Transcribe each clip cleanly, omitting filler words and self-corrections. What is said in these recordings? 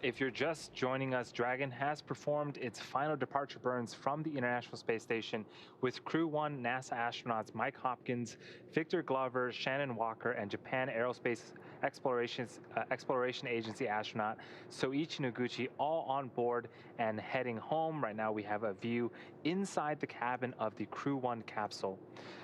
If you're just joining us, Dragon has performed its final departure burns from the International Space Station with Crew1 NASA astronauts Mike Hopkins, Victor Glover, Shannon Walker, and Japan Aerospace Exploration Agency astronaut Soichi Noguchi all on board and heading home. Right now we have a view inside the cabin of the Crew1 capsule.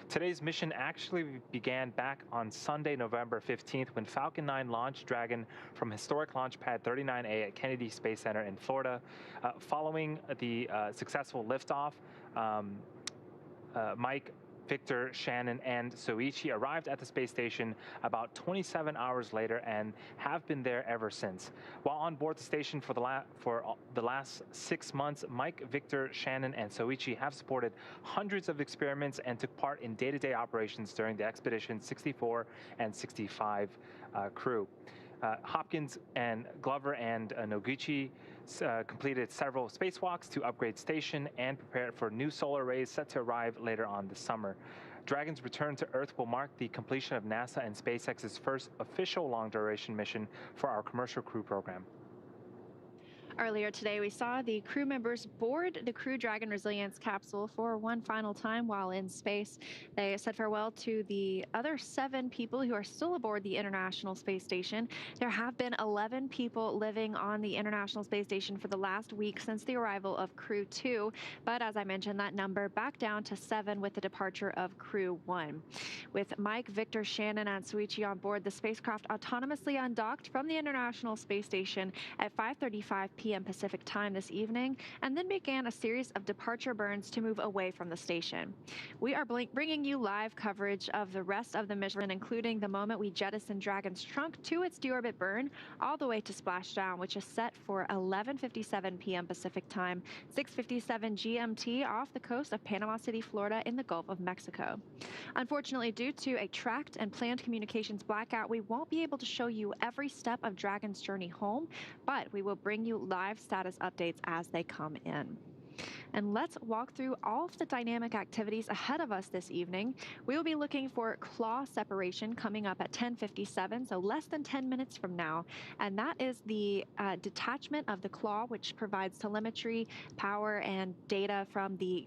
Today's mission actually began back on Sunday, November 15th, when Falcon 9 launched Dragon from historic launch pad 39A at Kennedy Space Center in Florida. Following the successful liftoff, Mike, Victor, Shannon, and Soichi arrived at the space station about 27 hours later and have been there ever since. While on board the station for the last 6 months, Mike, Victor, Shannon, and Soichi have supported hundreds of experiments and took part in day-to-day operations during the Expedition 64 and 65 crew. Hopkins and Glover and Noguchi completed several spacewalks to upgrade station and prepare for new solar arrays set to arrive later on this summer. Dragon's return to Earth will mark the completion of NASA and SpaceX's first official long-duration mission for our commercial crew program. Earlier today, we saw the crew members board the Crew Dragon Resilience capsule for one final time while in space. They said farewell to the other 7 people who are still aboard the International Space Station. There have been 11 people living on the International Space Station for the last week since the arrival of Crew 2, but as I mentioned, that number back down to 7 with the departure of Crew 1. With Mike, Victor, Shannon, and Soichi on board, the spacecraft autonomously undocked from the International Space Station at 5:35 p.m. Pacific time this evening, and then began a series of departure burns to move away from the station. We are bringing you live coverage of the rest of the mission, including the moment we jettison Dragon's trunk to its deorbit burn, all the way to splashdown, which is set for 11:57 p.m. Pacific time, 6:57 GMT off the coast of Panama City, Florida, in the Gulf of Mexico. Unfortunately, due to a tracked and planned communications blackout, we won't be able to show you every step of Dragon's journey home, but we will bring you live status updates as they come in. And let's walk through all of the dynamic activities ahead of us this evening. We will be looking for claw separation coming up at 10:57, so less than 10 minutes from now. And that is the detachment of the claw, which provides telemetry, power, and data from the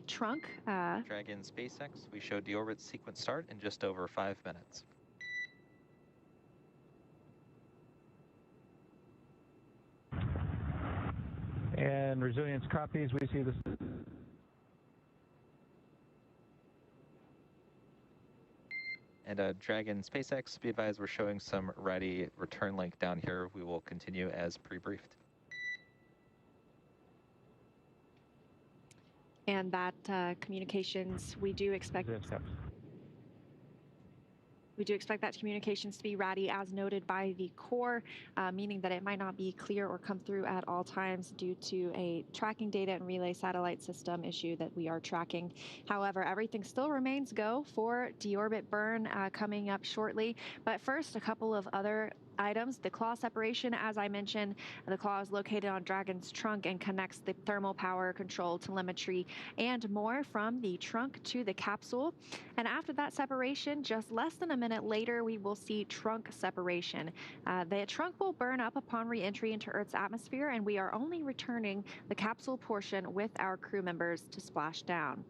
trunk. Dragon SpaceX, we showed deorbit sequence start in just over 5 minutes. And resilience copies, we see this. And Dragon SpaceX, be advised we're showing some ready return link down here. We will continue as pre-briefed. And that communications, we do expect that communications to be ready as noted by the core, meaning that it might not be clear or come through at all times due to a tracking data and relay satellite system issue that we are tracking. However, everything still remains go for deorbit burn coming up shortly. But first, a couple of other items. The claw separation, as I mentioned, the claw is located on Dragon's trunk and connects the thermal power control, telemetry, and more from the trunk to the capsule. And after that separation, just less than a minute later, we will see trunk separation. The trunk will burn up upon re-entry into Earth's atmosphere, and we are only returning the capsule portion with our crew members to splash down.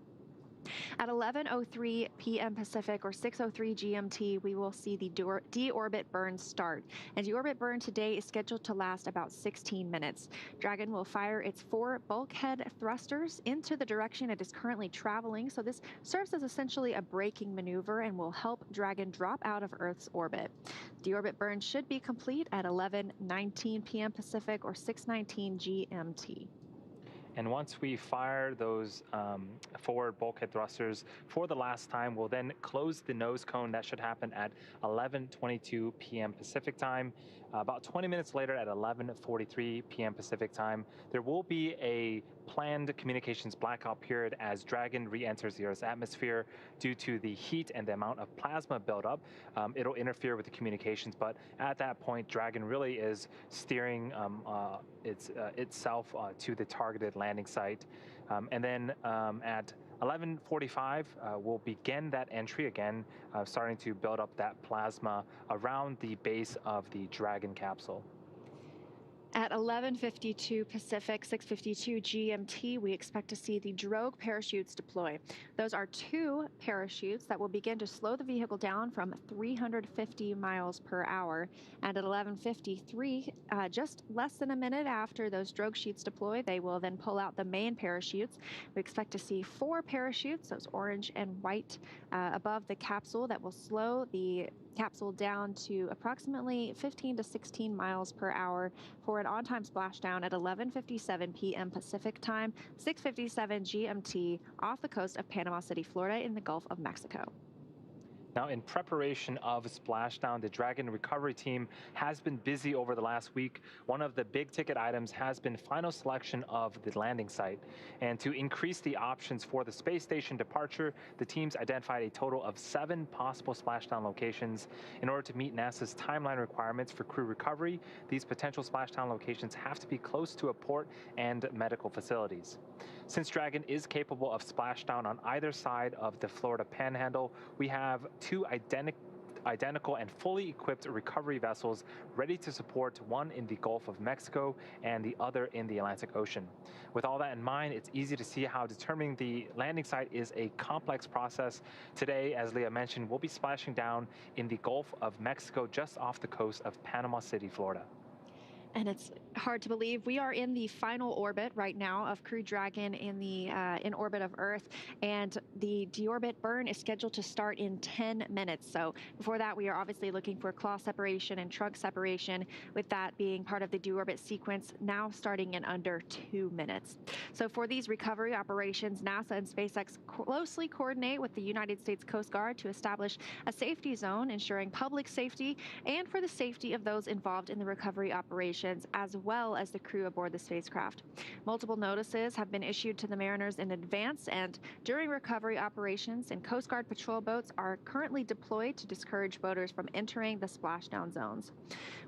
At 11:03 p.m. Pacific or 6:03 GMT, we will see the deorbit burn start. And deorbit burn today is scheduled to last about 16 minutes. Dragon will fire its 4 bulkhead thrusters into the direction it is currently traveling. So this serves as essentially a braking maneuver and will help Dragon drop out of Earth's orbit. Deorbit burn should be complete at 11:19 p.m. Pacific or 6:19 GMT. And once we fire those forward bulkhead thrusters for the last time, we'll then close the nose cone. That should happen at 11:22 p.m. Pacific time. About 20 minutes later at 11:43 p.m. Pacific time, there will be a planned communications blackout period as Dragon re-enters the Earth's atmosphere due to the heat and the amount of plasma buildup. It'll interfere with the communications, but at that point, Dragon really is steering itself to the targeted landing site. And then at 11:45, we'll begin that entry again, starting to build up that plasma around the base of the Dragon capsule. At 11:52 Pacific, 6:52 GMT, we expect to see the drogue parachutes deploy. Those are 2 parachutes that will begin to slow the vehicle down from 350 miles per hour. And at 11:53, just less than a minute after those drogue sheets deploy, they will then pull out the main parachutes. We expect to see 4 parachutes, those orange and white, above the capsule that will slow the capsule down to approximately 15 to 16 miles per hour for an on-time splashdown at 11:57 p.m. Pacific time, 6:57 GMT, off the coast of Panama City, Florida, in the Gulf of Mexico. Now, in preparation of splashdown, the Dragon recovery team has been busy over the last week. One of the big ticket items has been final selection of the landing site. And to increase the options for the space station departure, the teams identified a total of 7 possible splashdown locations. In order to meet NASA's timeline requirements for crew recovery, these potential splashdown locations have to be close to a port and medical facilities. Since Dragon is capable of splashdown on either side of the Florida Panhandle, we have 2 identical and fully equipped recovery vessels ready to support, one in the Gulf of Mexico and the other in the Atlantic Ocean. With all that in mind, it's easy to see how determining the landing site is a complex process. Today, as Leah mentioned, we'll be splashing down in the Gulf of Mexico just off the coast of Panama City, Florida. And it's hard to believe we are in the final orbit right now of Crew Dragon in orbit of Earth, and the deorbit burn is scheduled to start in 10 minutes. So before that, we are obviously looking for claw separation and trunk separation, with that being part of the deorbit sequence, now starting in under 2 minutes. So for these recovery operations, NASA and SpaceX closely coordinate with the United States Coast Guard to establish a safety zone, ensuring public safety and for the safety of those involved in the recovery operations, as well as the crew aboard the spacecraft. Multiple notices have been issued to the mariners in advance, and during recovery operations, and Coast Guard patrol boats are currently deployed to discourage boaters from entering the splashdown zones.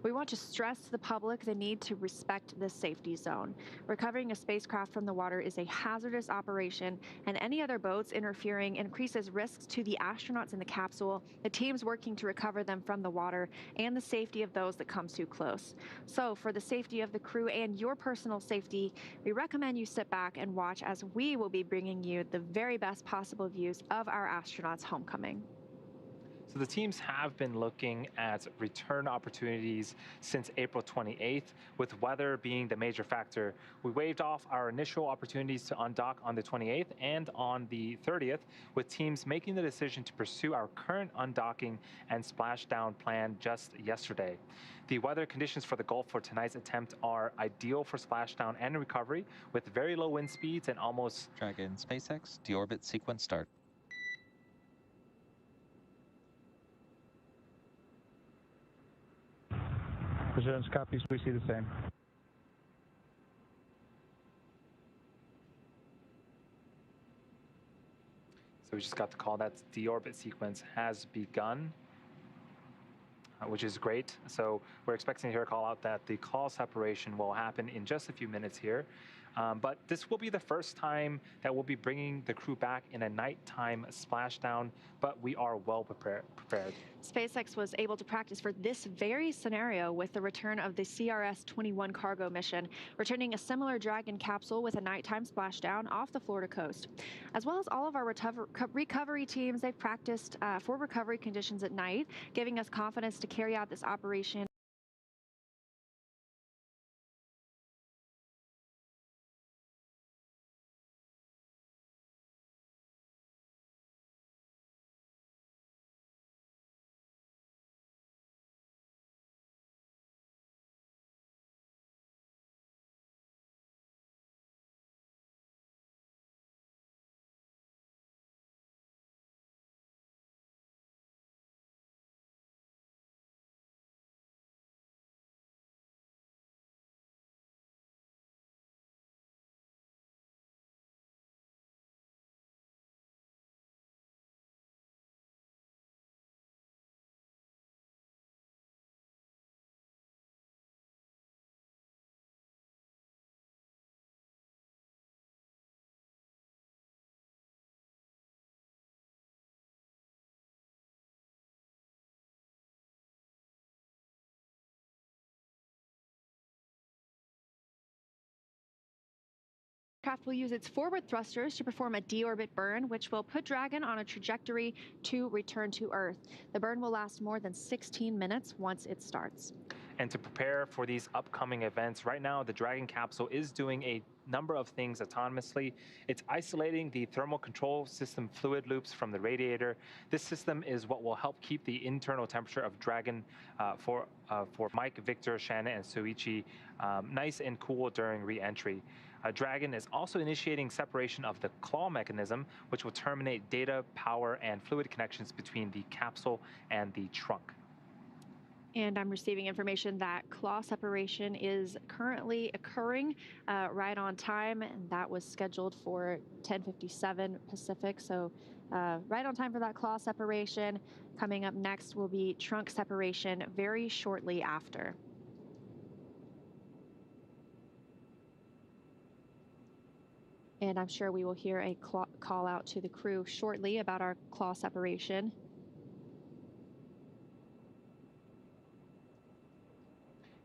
We want to stress to the public the need to respect this safety zone. Recovering a spacecraft from the water is a hazardous operation, and any other boats interfering increases risks to the astronauts in the capsule, the teams working to recover them from the water, and the safety of those that come too close. So for the safety of the crew and your personal safety, we recommend you sit back and watch as we will be bringing you the very best possible views of our astronauts' homecoming. So the teams have been looking at return opportunities since April 28th, with weather being the major factor. We waived off our initial opportunities to undock on the 28th and on the 30th, with teams making the decision to pursue our current undocking and splashdown plan just yesterday. The weather conditions for the Gulf for tonight's attempt are ideal for splashdown and recovery, with very low wind speeds and almost... Dragon SpaceX, deorbit sequence start. Resilience copies, we see the same. So we just got the call that deorbit sequence has begun, which is great. So we're expecting to hear a call out that the call separation will happen in just a few minutes here. But this will be the first time that we'll be bringing the crew back in a nighttime splashdown, but we are well prepared. SpaceX was able to practice for this very scenario with the return of the CRS-21 cargo mission, returning a similar Dragon capsule with a nighttime splashdown off the Florida coast. As well as all of our recovery teams, they've practiced for recovery conditions at night, giving us confidence to carry out this operation spacecraft will use its forward thrusters to perform a deorbit burn, which will put Dragon on a trajectory to return to Earth. The burn will last more than 16 minutes once it starts. And to prepare for these upcoming events, right now the Dragon capsule is doing a number of things autonomously. It's isolating the thermal control system fluid loops from the radiator. This system is what will help keep the internal temperature of Dragon for Mike, Victor, Shannon, and Soichi nice and cool during re-entry. Dragon is also initiating separation of the claw mechanism, which will terminate data, power, and fluid connections between the capsule and the trunk. And I'm receiving information that claw separation is currently occurring right on time, and that was scheduled for 10:57 Pacific. So right on time for that claw separation. Coming up next will be trunk separation very shortly after. And I'm sure we will hear a call out to the crew shortly about our claw separation.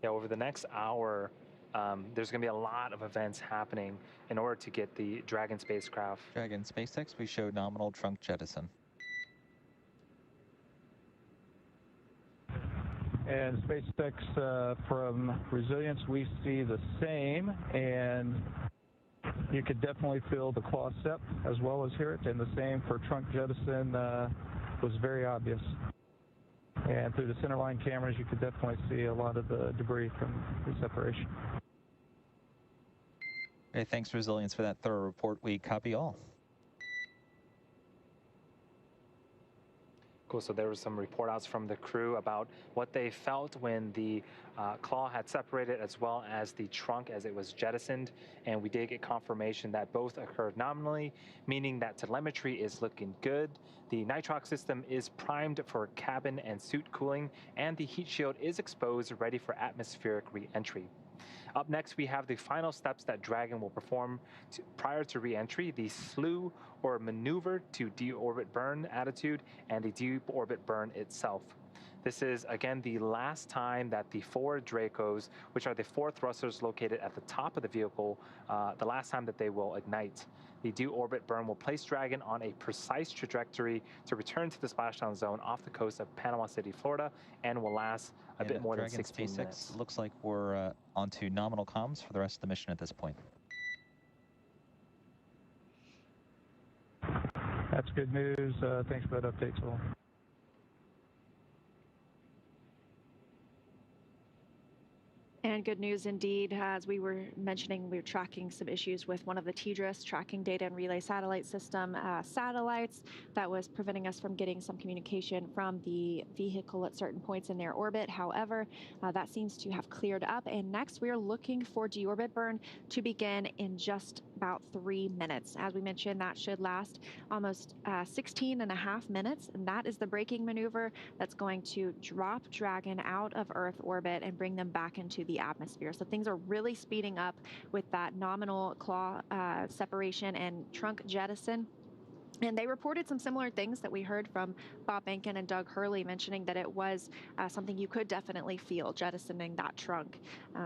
Yeah, over the next hour, there's going to be a lot of events happening in order to get the Dragon spacecraft. Dragon SpaceX, we show nominal trunk jettison. And SpaceX from Resilience, we see the same, and you could definitely feel the claw sep as well as hear it, and the same for trunk jettison was very obvious. And through the centerline cameras, you could definitely see a lot of the debris from the separation. Okay, thanks, Resilience, for that thorough report. We copy all. Cool. So there were some report outs from the crew about what they felt when the claw had separated, as well as the trunk as it was jettisoned. And we did get confirmation that both occurred nominally, meaning that telemetry is looking good. The nitrox system is primed for cabin and suit cooling, and the heat shield is exposed, ready for atmospheric re-entry. Up next, we have the final steps that Dragon will perform prior to re-entry, the slew or maneuver to deorbit burn attitude, and the deorbit burn itself. This is, again, the last time that the four Dracos, which are the four thrusters located at the top of the vehicle, the last time that they will ignite. The deorbit burn will place Dragon on a precise trajectory to return to the splashdown zone off the coast of Panama City, Florida, and will last a bit more than 16 SpaceX minutes. Looks like we're onto nominal comms for the rest of the mission at this point. That's good news. Thanks for that update, Sol. And good news indeed. As we were mentioning, we were tracking some issues with one of the TDRS tracking data and relay satellite system satellites that was preventing us from getting some communication from the vehicle at certain points in their orbit. However, that seems to have cleared up. And next, we are looking for deorbit burn to begin in just about 3 minutes. As we mentioned, that should last almost 16.5 minutes. And that is the braking maneuver that's going to drop Dragon out of Earth orbit and bring them back into the atmosphere. So things are really speeding up with that nominal claw separation and trunk jettison. And they reported some similar things that we heard from Bob Bankin and Doug Hurley, mentioning that it was something you could definitely feel jettisoning that trunk.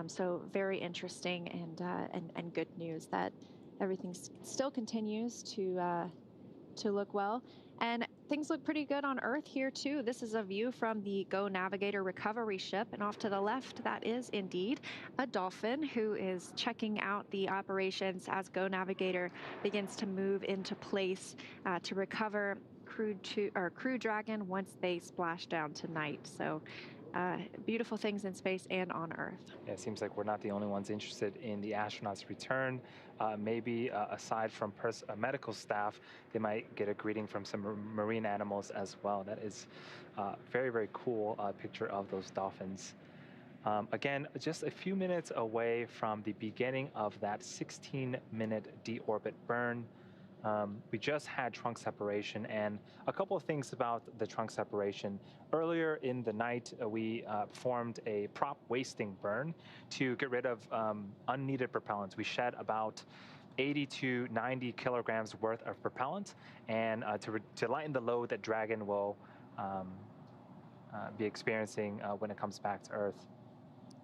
So very interesting and good news that everything still continues to look well. And things look pretty good on Earth here, too. This is a view from the Go Navigator recovery ship. And off to the left, that is indeed a dolphin who is checking out the operations as Go Navigator begins to move into place to recover Crew Dragon once they splash down tonight. So beautiful things in space and on Earth. Yeah, it seems like we're not the only ones interested in the astronauts' return. Maybe aside from medical staff, they might get a greeting from some marine animals as well. That is very, very cool picture of those dolphins. Again, just a few minutes away from the beginning of that 16-minute deorbit burn. We just had trunk separation, and a couple of things about the trunk separation. Earlier in the night, we performed a prop wasting burn to get rid of unneeded propellants. We shed about 80 to 90 kilograms worth of propellant, and to lighten the load that Dragon will be experiencing when it comes back to Earth.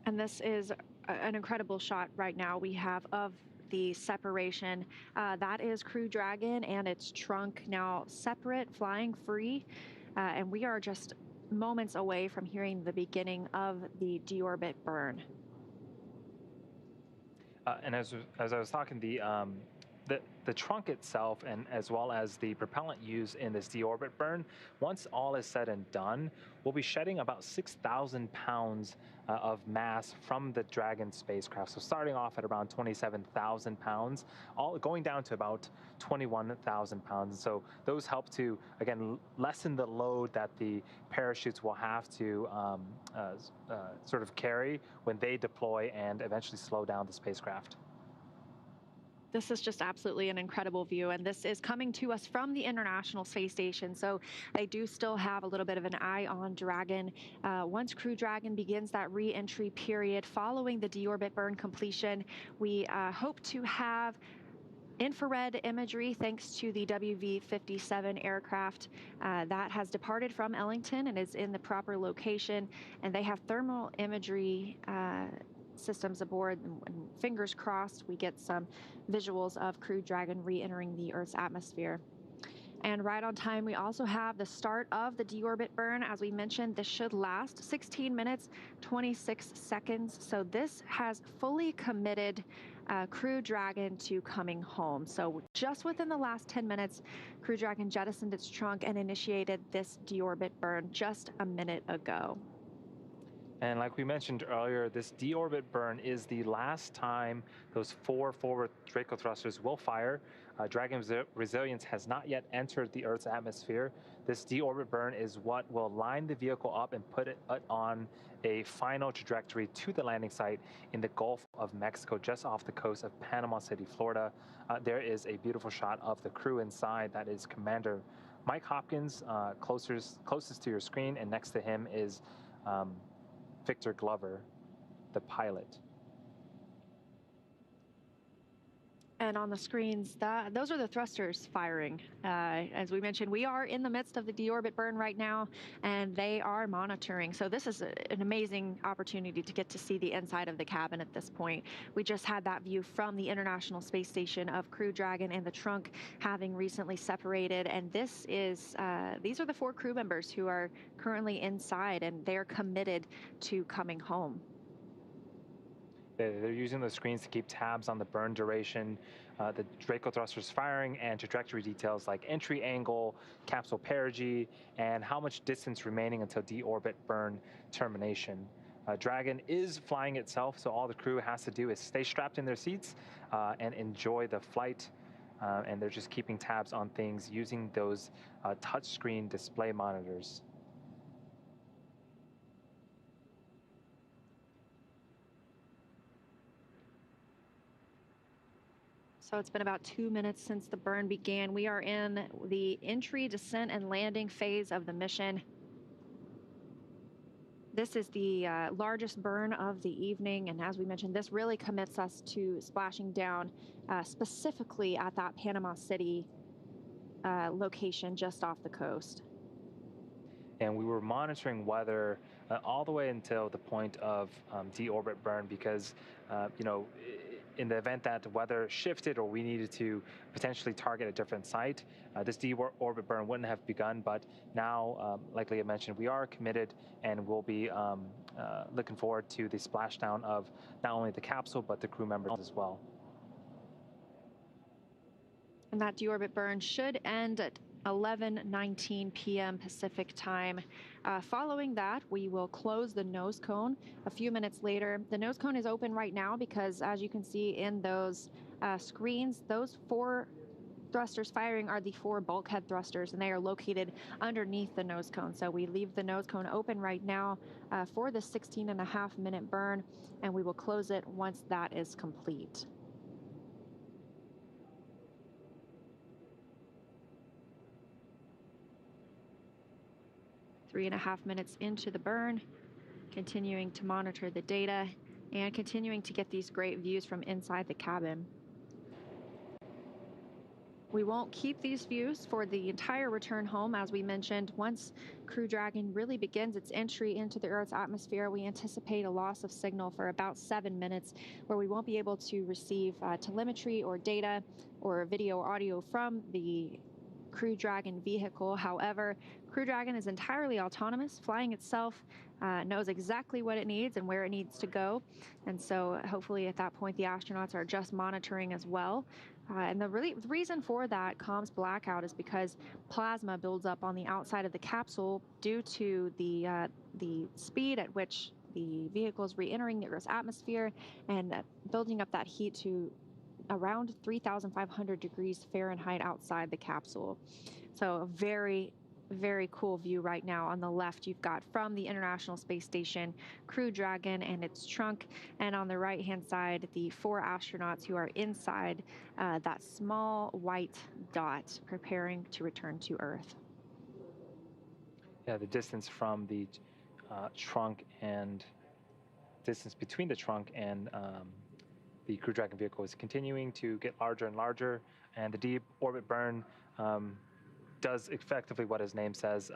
And this is an incredible shot right now we have of the separation. That is Crew Dragon and its trunk now separate, flying free, and we are just moments away from hearing the beginning of the deorbit burn. And as I was talking, the trunk itself, and as well as the propellant used in this deorbit burn, once all is said and done, we'll be shedding about 6,000 pounds of mass from the Dragon spacecraft. So starting off at around 27,000 pounds, all going down to about 21,000 pounds. And so those help to, again, lessen the load that the parachutes will have to sort of carry when they deploy and eventually slow down the spacecraft. This is just absolutely an incredible view, and this is coming to us from the International Space Station, so they do still have a little bit of an eye on Dragon. Once Crew Dragon begins that re-entry period following the deorbit burn completion, we hope to have infrared imagery thanks to the WV-57 aircraft that has departed from Ellington and is in the proper location, and they have thermal imagery systems aboard, and fingers crossed we get some visuals of Crew Dragon re-entering the Earth's atmosphere. And right on time, we also have the start of the deorbit burn. As we mentioned, this should last 16 minutes, 26 seconds. So this has fully committed Crew Dragon to coming home. So just within the last 10 minutes, Crew Dragon jettisoned its trunk and initiated this deorbit burn just a minute ago. And like we mentioned earlier, this deorbit burn is the last time those 4 forward Draco thrusters will fire. Dragon's resilience has not yet entered the Earth's atmosphere. This deorbit burn is what will line the vehicle up and put it on a final trajectory to the landing site in the Gulf of Mexico, just off the coast of Panama City, Florida. There is a beautiful shot of the crew inside. That is Commander Mike Hopkins, closest to your screen, and next to him is Victor Glover, the pilot. And on the screens, those are the thrusters firing. As we mentioned, we are in the midst of the deorbit burn right now, and they are monitoring. So this is an amazing opportunity to get to see the inside of the cabin at this point. We just had that view from the International Space Station of Crew Dragon and the trunk having recently separated. And this is these are the 4 crew members who are currently inside, and they're committed to coming home. They're using the screens to keep tabs on the burn duration, the Draco thrusters firing, and trajectory details like entry angle, capsule perigee, and how much distance remaining until deorbit burn termination. Dragon is flying itself, so all the crew has to do is stay strapped in their seats and enjoy the flight. And they're just keeping tabs on things using those touchscreen display monitors. So it's been about 2 minutes since the burn began. We are in the entry, descent, and landing phase of the mission. This is the largest burn of the evening, and as we mentioned, this really commits us to splashing down specifically at that Panama City location just off the coast. And we were monitoring weather all the way until the point of deorbit burn because, in the event that the weather shifted or we needed to potentially target a different site, this deorbit burn wouldn't have begun. But now, like Leah mentioned, we are committed and we'll be looking forward to the splashdown of not only the capsule, but the crew members as well. And that deorbit burn should end at 11:19 p.m. Pacific time. Following that, we will close the nose cone a few minutes later. The nose cone is open right now because, as you can see in those screens, those 4 thrusters firing are the 4 bulkhead thrusters, and they are located underneath the nose cone. So we leave the nose cone open right now for the 16.5-minute burn, and we will close it once that is complete. 3.5 minutes into the burn, continuing to monitor the data and continuing to get these great views from inside the cabin. We won't keep these views for the entire return home. As we mentioned, once Crew Dragon really begins its entry into the Earth's atmosphere, we anticipate a loss of signal for about 7 minutes, where we won't be able to receive telemetry or data or video or audio from the Crew Dragon vehicle. However, Crew Dragon is entirely autonomous, flying itself, knows exactly what it needs and where it needs to go. And so hopefully at that point, the astronauts are just monitoring as well. And the reason for that comms blackout is because plasma builds up on the outside of the capsule due to the speed at which the vehicle is re-entering the Earth's atmosphere and building up that heat to around 3,500 degrees Fahrenheit outside the capsule. So a very, very cool view right now. On the left, you've got from the International Space Station, Crew Dragon and its trunk, and on the right-hand side, the 4 astronauts who are inside that small white dot preparing to return to Earth. Yeah, the distance from the trunk and distance between the trunk and the Crew Dragon vehicle is continuing to get larger and larger, and the deep orbit burn does effectively what his name says.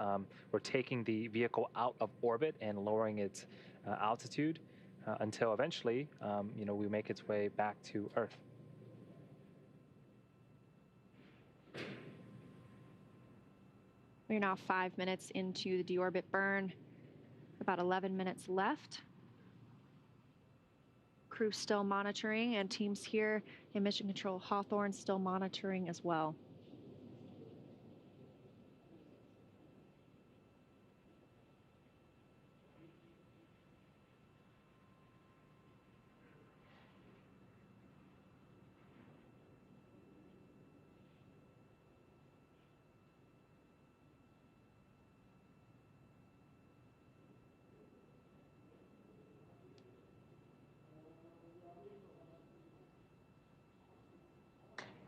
We're taking the vehicle out of orbit and lowering its altitude until eventually, we make its way back to Earth. We're now 5 minutes into the deorbit burn, about 11 minutes left. Crew still monitoring, and teams here in Mission Control Hawthorne still monitoring as well.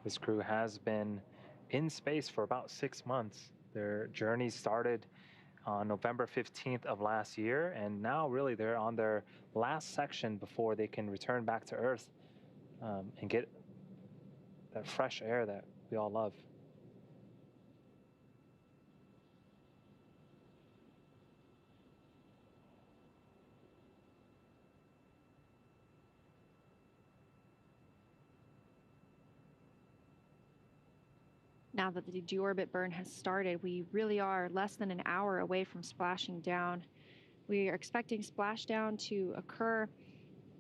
This crew has been in space for about 6 months. Their journey started on November 15th of last year, and now really they're on their last section before they can return back to Earth and get that fresh air that we all love. Now that the deorbit burn has started, we really are less than an hour away from splashing down. We are expecting splashdown to occur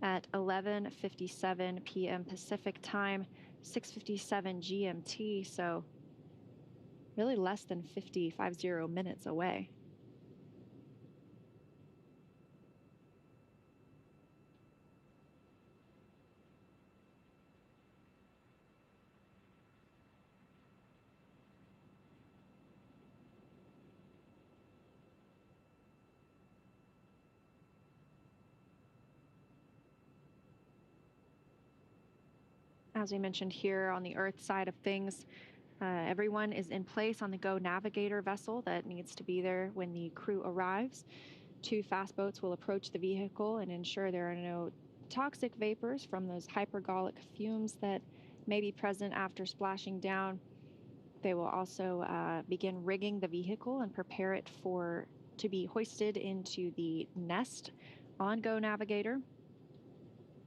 at 11:57 p.m. Pacific time, 6:57 GMT, so really less than 50 minutes away. As we mentioned here on the Earth side of things, everyone is in place on the Go Navigator vessel that needs to be there when the crew arrives. 2 fast boats will approach the vehicle and ensure there are no toxic vapors from those hypergolic fumes that may be present after splashing down. They will also begin rigging the vehicle and prepare it to be hoisted into the nest on Go Navigator.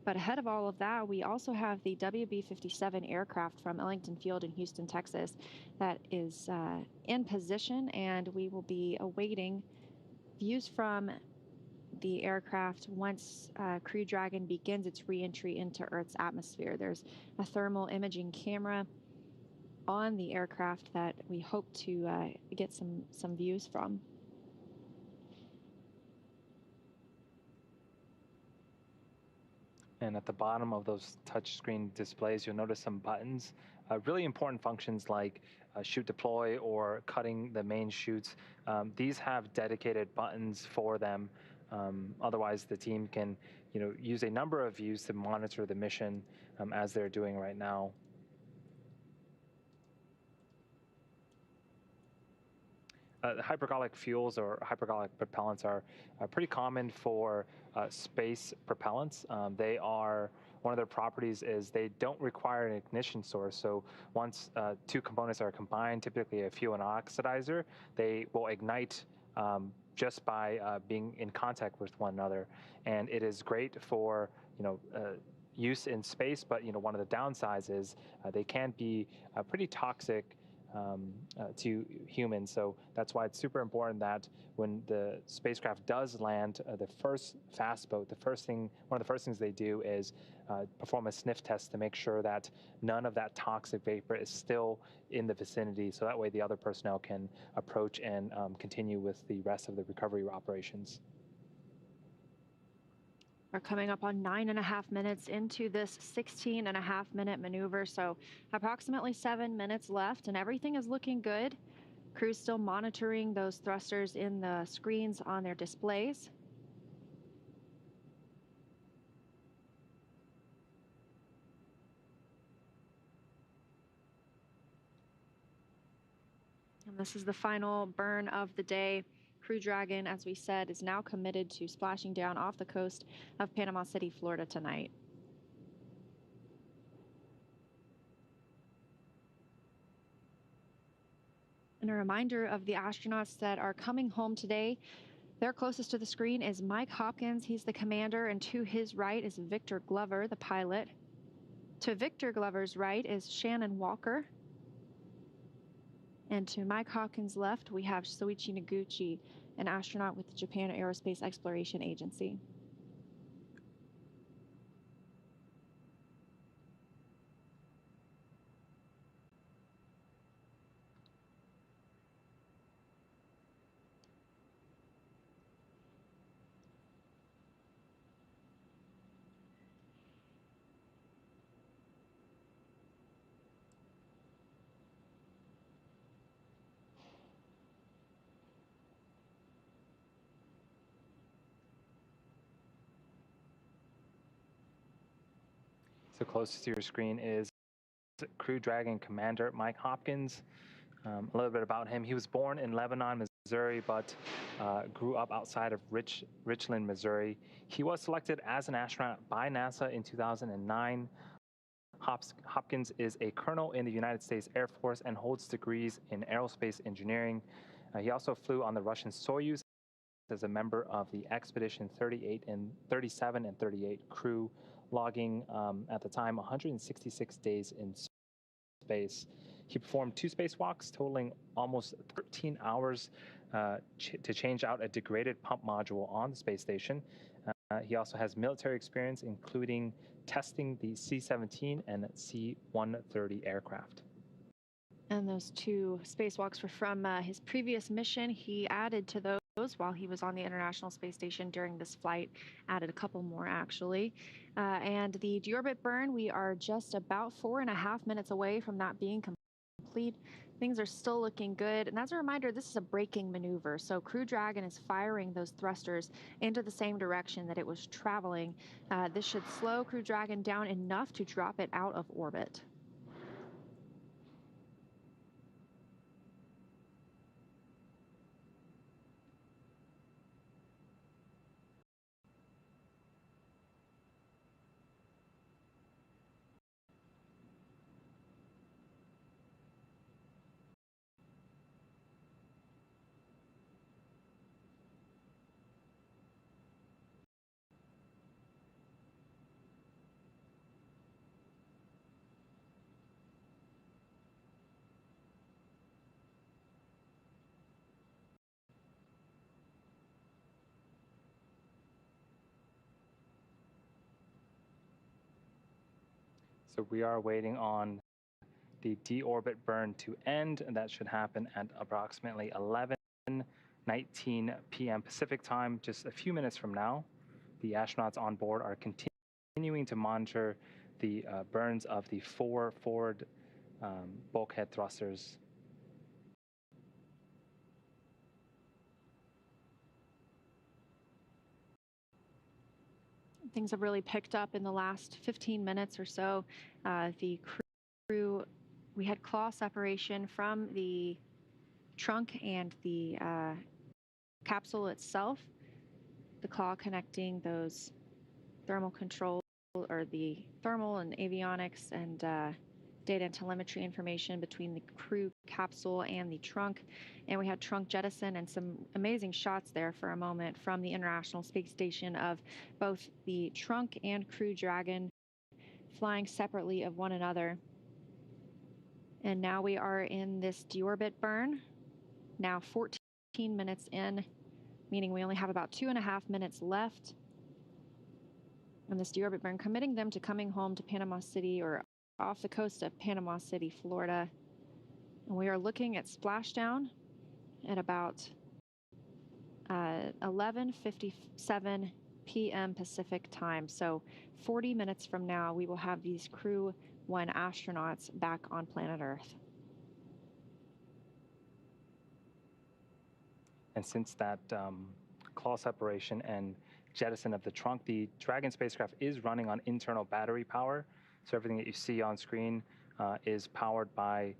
But ahead of all of that, we also have the WB-57 aircraft from Ellington Field in Houston, Texas, that is in position, and we will be awaiting views from the aircraft once Crew Dragon begins its re-entry into Earth's atmosphere. There's a thermal imaging camera on the aircraft that we hope to get some views from. And at the bottom of those touchscreen displays, you'll notice some buttons, really important functions like shoot deploy or cutting the main chutes. These have dedicated buttons for them. Otherwise, the team can, use a number of views to monitor the mission as they're doing right now. Hypergolic fuels or hypergolic propellants are pretty common for space propellants. They are one of their properties is they don't require an ignition source. So once two components are combined, typically a fuel and oxidizer, they will ignite just by being in contact with one another. And it is great for, use in space, but one of the downsides is they can be pretty toxic to humans. So that's why it's super important that when the spacecraft does land, the first fast boat, one of the first things they do is perform a sniff test to make sure that none of that toxic vapor is still in the vicinity. So that way the other personnel can approach and continue with the rest of the recovery operations. We're coming up on 9.5 minutes into this 16.5-minute maneuver, so approximately 7 minutes left, and everything is looking good. Crew's still monitoring those thrusters in the screens on their displays. And this is the final burn of the day. Crew Dragon, as we said, is now committed to splashing down off the coast of Panama City, Florida tonight. And a reminder of the astronauts that are coming home today. Their closest to the screen is Mike Hopkins. He's the commander, and to his right is Victor Glover, the pilot. To Victor Glover's right is Shannon Walker. And to Mike Hopkins' left, we have Soichi Noguchi, an astronaut with the Japan Aerospace Exploration Agency. So closest to your screen is Crew Dragon Commander Mike Hopkins. A little bit about him. He was born in Lebanon, Missouri, but grew up outside of Richland, Missouri. He was selected as an astronaut by NASA in 2009. Hopkins is a colonel in the United States Air Force and holds degrees in aerospace engineering. He also flew on the Russian Soyuz as a member of the Expedition 37 and 38 crew, logging at the time 166 days in space. He performed 2 spacewalks, totaling almost 13 hours to change out a degraded pump module on the space station. He also has military experience, including testing the C-17 and C-130 aircraft. And those 2 spacewalks were from his previous mission. He added to those while he was on the International Space Station during this flight, added a couple more actually. And the deorbit burn, we are just about 4.5 minutes away from that being complete. Things are still looking good. And as a reminder, this is a braking maneuver. So Crew Dragon is firing those thrusters into the same direction that it was traveling. This should slow Crew Dragon down enough to drop it out of orbit. So we are waiting on the deorbit burn to end, and that should happen at approximately 11:19 p.m. Pacific time, just a few minutes from now. The astronauts on board are continuing to monitor the burns of the 4 forward bulkhead thrusters. Things have really picked up in the last 15 minutes or so. The crew, we had claw separation from the trunk and the capsule itself. The claw connecting those thermal controls or the thermal and avionics and data and telemetry information between the crew capsule and the trunk. And we had trunk jettison and some amazing shots there for a moment from the International Space Station of both the trunk and Crew Dragon flying separately of one another. And now we are in this deorbit burn, now 14 minutes in, meaning we only have about 2.5 minutes left. And this deorbit burn committing them to coming home to Panama City or off the coast of Panama City, Florida. And we are looking at splashdown at about 11:57 p.m. Pacific time. So 40 minutes from now, we will have these Crew1 astronauts back on planet Earth. And since that claw separation and jettison of the trunk, the Dragon spacecraft is running on internal battery power. So everything that you see on screen is powered by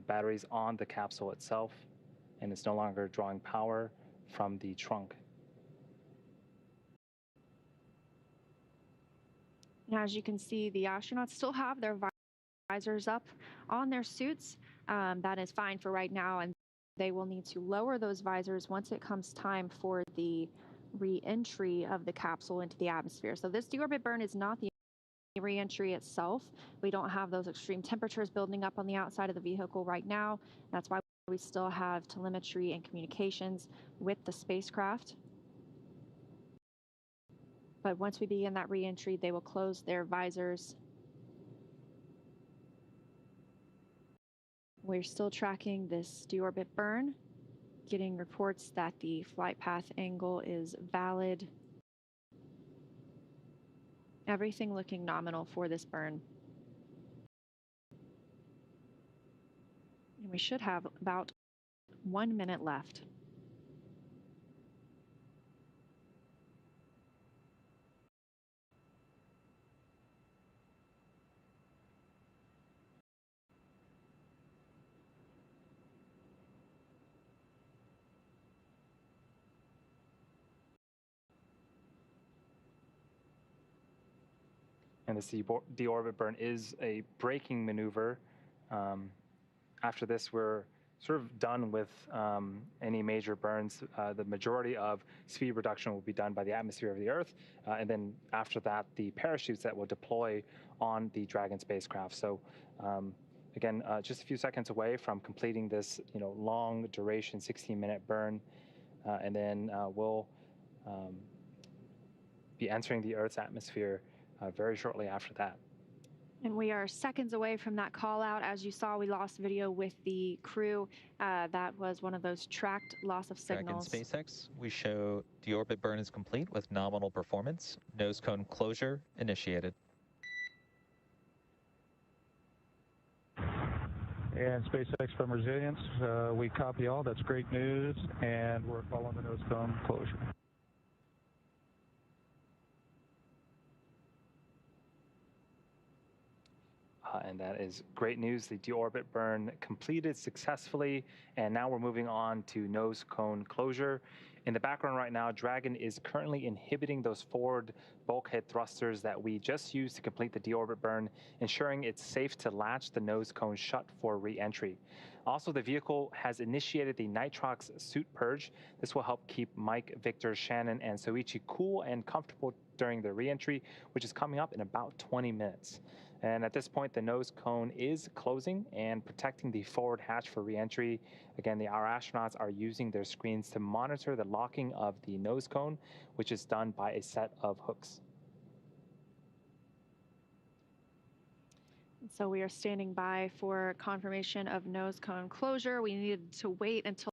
batteries on the capsule itself, and it's no longer drawing power from the trunk. Now, as you can see, the astronauts still have their visors up on their suits. That is fine for right now, and they will need to lower those visors once it comes time for the re-entry of the capsule into the atmosphere. So this deorbit burn is not the re-entry itself. We don't have those extreme temperatures building up on the outside of the vehicle right now. That's why we still have telemetry and communications with the spacecraft. But once we begin that re-entry, they will close their visors. We're still tracking this deorbit burn, getting reports that the flight path angle is valid. Everything looking nominal for this burn. And we should have about 1 minute left. And this deorbit burn is a braking maneuver. After this, we're sort of done with any major burns. The majority of speed reduction will be done by the atmosphere of the Earth, and then after that, the parachutes that will deploy on the Dragon spacecraft. So again, just a few seconds away from completing this, long duration 16-minute burn, and then we'll be entering the Earth's atmosphere very shortly after that. And we are seconds away from that call out. As you saw, we lost video with the crew. That was one of those tracked loss of signals. Dragon SpaceX, we show deorbit burn is complete with nominal performance. Nose cone closure initiated. And SpaceX from Resilience, we copy all. That's great news. And we're following the nose cone closure. And that is great news. The deorbit burn completed successfully, and now we're moving on to nose cone closure. In the background right now, Dragon is currently inhibiting those forward bulkhead thrusters that we just used to complete the deorbit burn, ensuring it's safe to latch the nose cone shut for re-entry. Also, the vehicle has initiated the nitrox suit purge. This will help keep Mike, Victor, Shannon, and Soichi cool and comfortable during the re-entry, which is coming up in about 20 minutes. And at this point, the nose cone is closing and protecting the forward hatch for re-entry. Again, our astronauts are using their screens to monitor the locking of the nose cone, which is done by a set of hooks. So we are standing by for confirmation of nose cone closure. We needed to wait until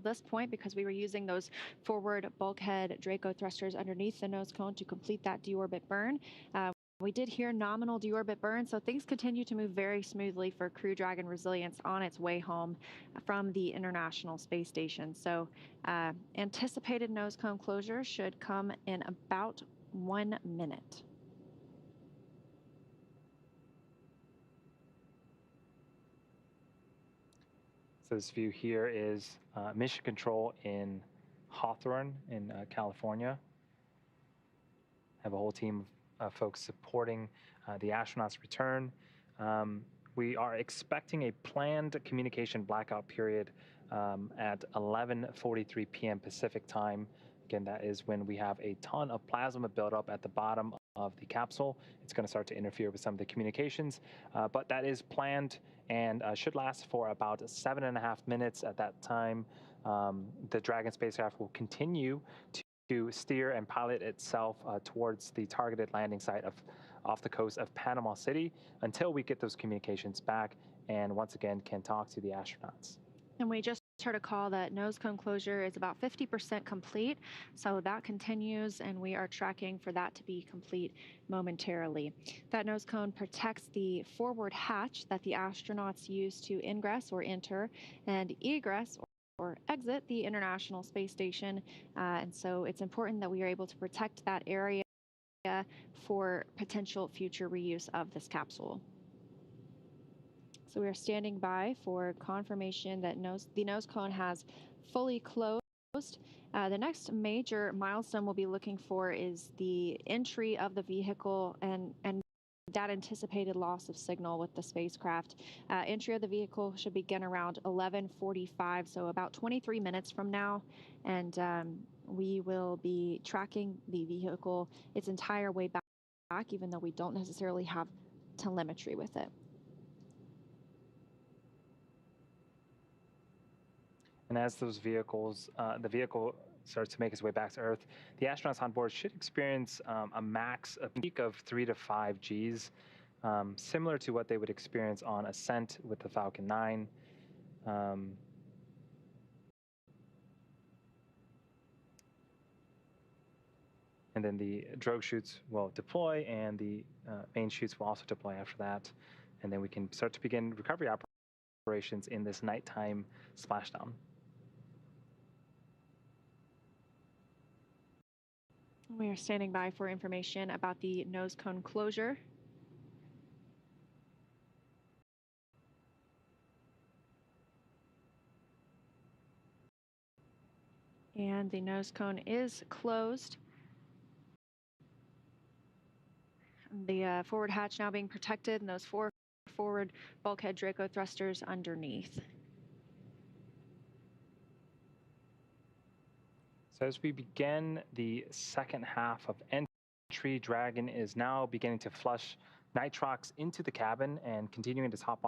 this point because we were using those forward bulkhead Draco thrusters underneath the nose cone to complete that deorbit burn. We did hear nominal deorbit burn, so things continue to move very smoothly for Crew Dragon Resilience on its way home from the International Space Station. So anticipated nose cone closure should come in about 1 minute. So this view here is mission control in Hawthorne in California. I have a whole team folks supporting the astronauts' return. We are expecting a planned communication blackout period at 11:43 p.m. Pacific time. Again, that is when we have a ton of plasma buildup at the bottom of the capsule. It's going to start to interfere with some of the communications, but that is planned and should last for about 7.5 minutes at that time. The Dragon spacecraft will continue to steer and pilot itself towards the targeted landing site off the coast of Panama City until we get those communications back and once again can talk to the astronauts. And we just heard a call that nose cone closure is about 50% complete. So that continues, and we are tracking for that to be complete momentarily. That nose cone protects the forward hatch that the astronauts use to ingress or enter and egress or exit the International Space Station. And so it's important that we are able to protect that area for potential future reuse of this capsule. So we are standing by for confirmation that the nose cone has fully closed. The next major milestone we'll be looking for is the entry of the vehicle and that anticipated loss of signal with the spacecraft. Entry of the vehicle should begin around 11:45, so about 23 minutes from now. And we will be tracking the vehicle its entire way back, even though we don't necessarily have telemetry with it. And as those vehicles, the vehicle starts to make its way back to Earth, the astronauts on board should experience a peak of 3 to 5 Gs, similar to what they would experience on ascent with the Falcon 9. And then the drogue chutes will deploy, and the main chutes will also deploy after that. And then we can start to begin recovery operations in this nighttime splashdown. We are standing by for information about the nose cone closure. And the nose cone is closed. The forward hatch now being protected, and those 4 forward bulkhead Draco thrusters underneath. So as we begin the second half of entry, Dragon is now beginning to flush nitrox into the cabin and continuing to top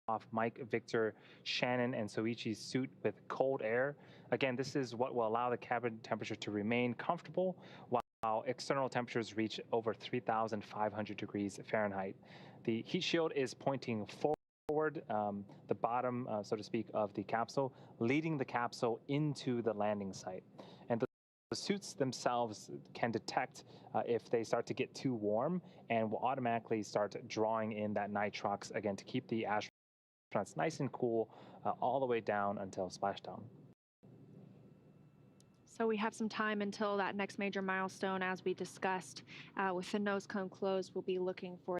off Mike, Victor, Shannon, and Soichi's suit with cold air. Again, this is what will allow the cabin temperature to remain comfortable while external temperatures reach over 3,500 degrees Fahrenheit. The heat shield is pointing forward, the bottom, so to speak, of the capsule, leading the capsule into the landing site. And the suits themselves can detect if they start to get too warm and will automatically start drawing in that nitrox, again, to keep the astronauts nice and cool all the way down until splashdown. So we have some time until that next major milestone, as we discussed. With the nose cone closed, we'll be looking for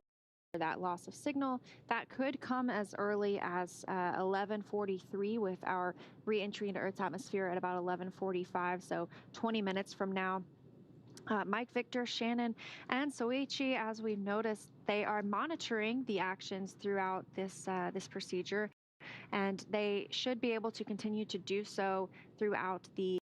that loss of signal. That could come as early as 11:43 with our re-entry into Earth's atmosphere at about 11:45, so 20 minutes from now. Mike, Victor, Shannon, and Soichi, as we've noticed, they are monitoring the actions throughout this procedure, and they should be able to continue to do so throughout the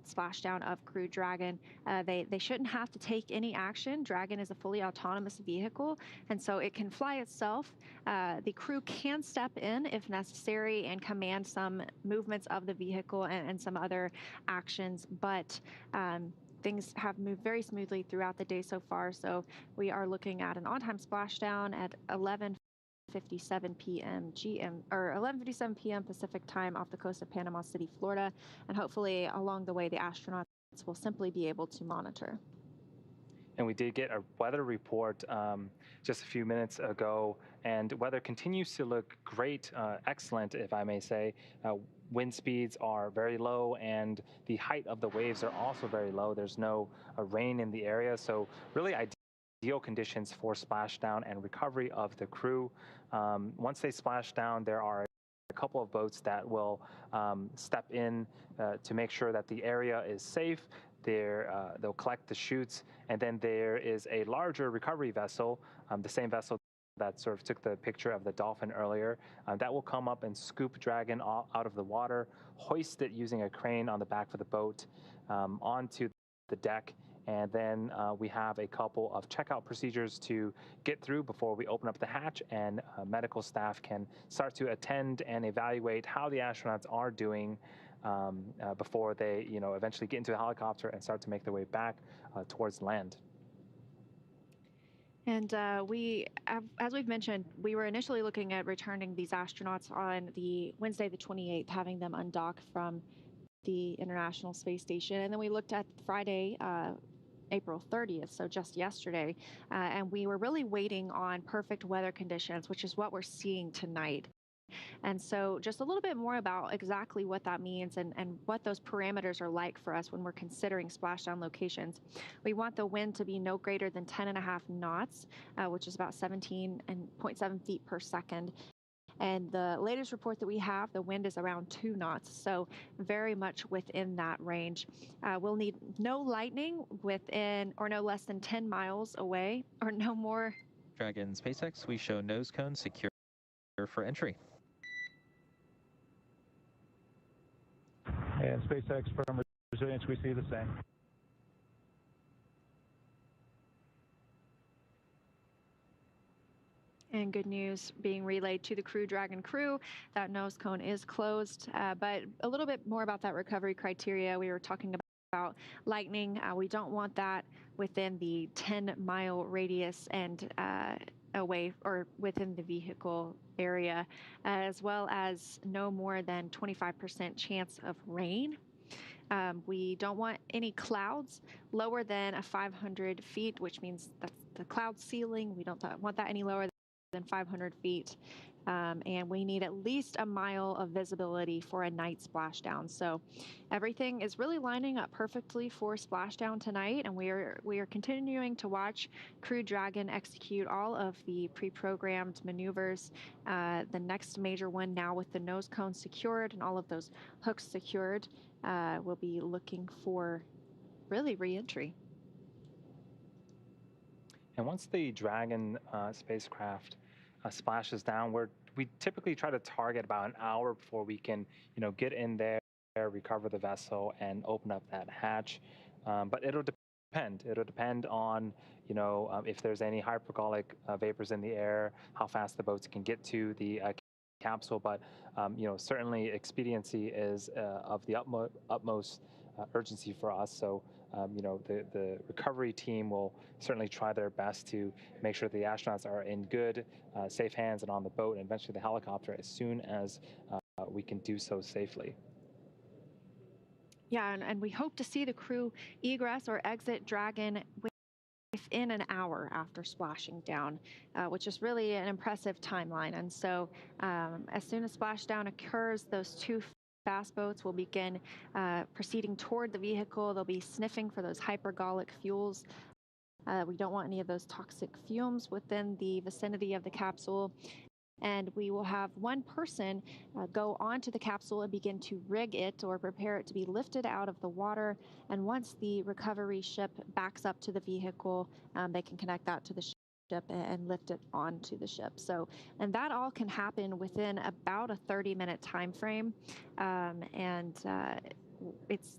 splashdown of Crew Dragon. They shouldn't have to take any action. Dragon is a fully autonomous vehicle, and so it can fly itself. The crew can step in if necessary and command some movements of the vehicle and some other actions, but things have moved very smoothly throughout the day so far. So we are looking at an on-time splashdown at 11:57 p.m. GM or 11:57 p.m. Pacific time off the coast of Panama City, Florida, and hopefully along the way the astronauts will simply be able to monitor. And we did get a weather report just a few minutes ago, and weather continues to look great, excellent, if I may say. Wind speeds are very low, and the height of the waves are also very low. There's no rain in the area, so really ideal conditions for splashdown and recovery of the crew. Once they splash down, there are a couple of boats that will step in to make sure that the area is safe. they'll collect the chutes, and then there is a larger recovery vessel, the same vessel that sort of took the picture of the dolphin earlier, that will come up and scoop Dragon out of the water, hoist it using a crane on the back of the boat onto the deck, and then we have a couple of checkout procedures to get through before we open up the hatch, and medical staff can start to attend and evaluate how the astronauts are doing before they, eventually get into the helicopter and start to make their way back towards land. And as we've mentioned, we were initially looking at returning these astronauts on the Wednesday, the 28th, having them undock from the International Space Station. And then we looked at Friday, April 30th, so just yesterday, and we were really waiting on perfect weather conditions, which is what we're seeing tonight. And so just a little bit more about exactly what that means and what those parameters are like for us when we're considering splashdown locations. We want the wind to be no greater than 10.5 knots, which is about 17.7 feet per second. And the latest report that we have, the wind is around 2 knots, so very much within that range. We'll need no lightning within or no less than 10 miles away, or no more. Dragon SpaceX, we show nose cone secure for entry. And SpaceX from Resilience, we see the same. And good news being relayed to the Crew Dragon crew, that nose cone is closed. But a little bit more about that recovery criteria. We were talking about lightning. We don't want that within the 10-mile radius and away or within the vehicle area, as well as no more than 25% chance of rain. We don't want any clouds lower than 500 feet, which means that's the cloud ceiling. We don't want that any lower than 500 feet. And we need at least a mile of visibility for a night splashdown. So everything is really lining up perfectly for splashdown tonight, and we are continuing to watch Crew Dragon execute all of the pre-programmed maneuvers. The next major one now with the nose cone secured and all of those hooks secured, we'll be looking for really re-entry. And once the Dragon spacecraft splashes down, we typically try to target about an hour before we can, get in there, recover the vessel, and open up that hatch. But it'll depend. It'll depend on, if there's any hypergolic vapors in the air, how fast the boats can get to the capsule. But, certainly expediency is of the utmost urgency for us. So, the recovery team will certainly try their best to make sure the astronauts are in good, safe hands and on the boat, and eventually the helicopter, as soon as we can do so safely. Yeah, and we hope to see the crew egress or exit Dragon within an hour after splashing down, which is really an impressive timeline. And so as soon as splashdown occurs, those two fast boats will begin proceeding toward the vehicle. They'll be sniffing for those hypergolic fuels. We don't want any of those toxic fumes within the vicinity of the capsule. And we will have one person go onto the capsule and begin to rig it or prepare it to be lifted out of the water. And once the recovery ship backs up to the vehicle, they can connect that to the ship and lift it onto the ship. So, and that all can happen within about a 30-minute time frame.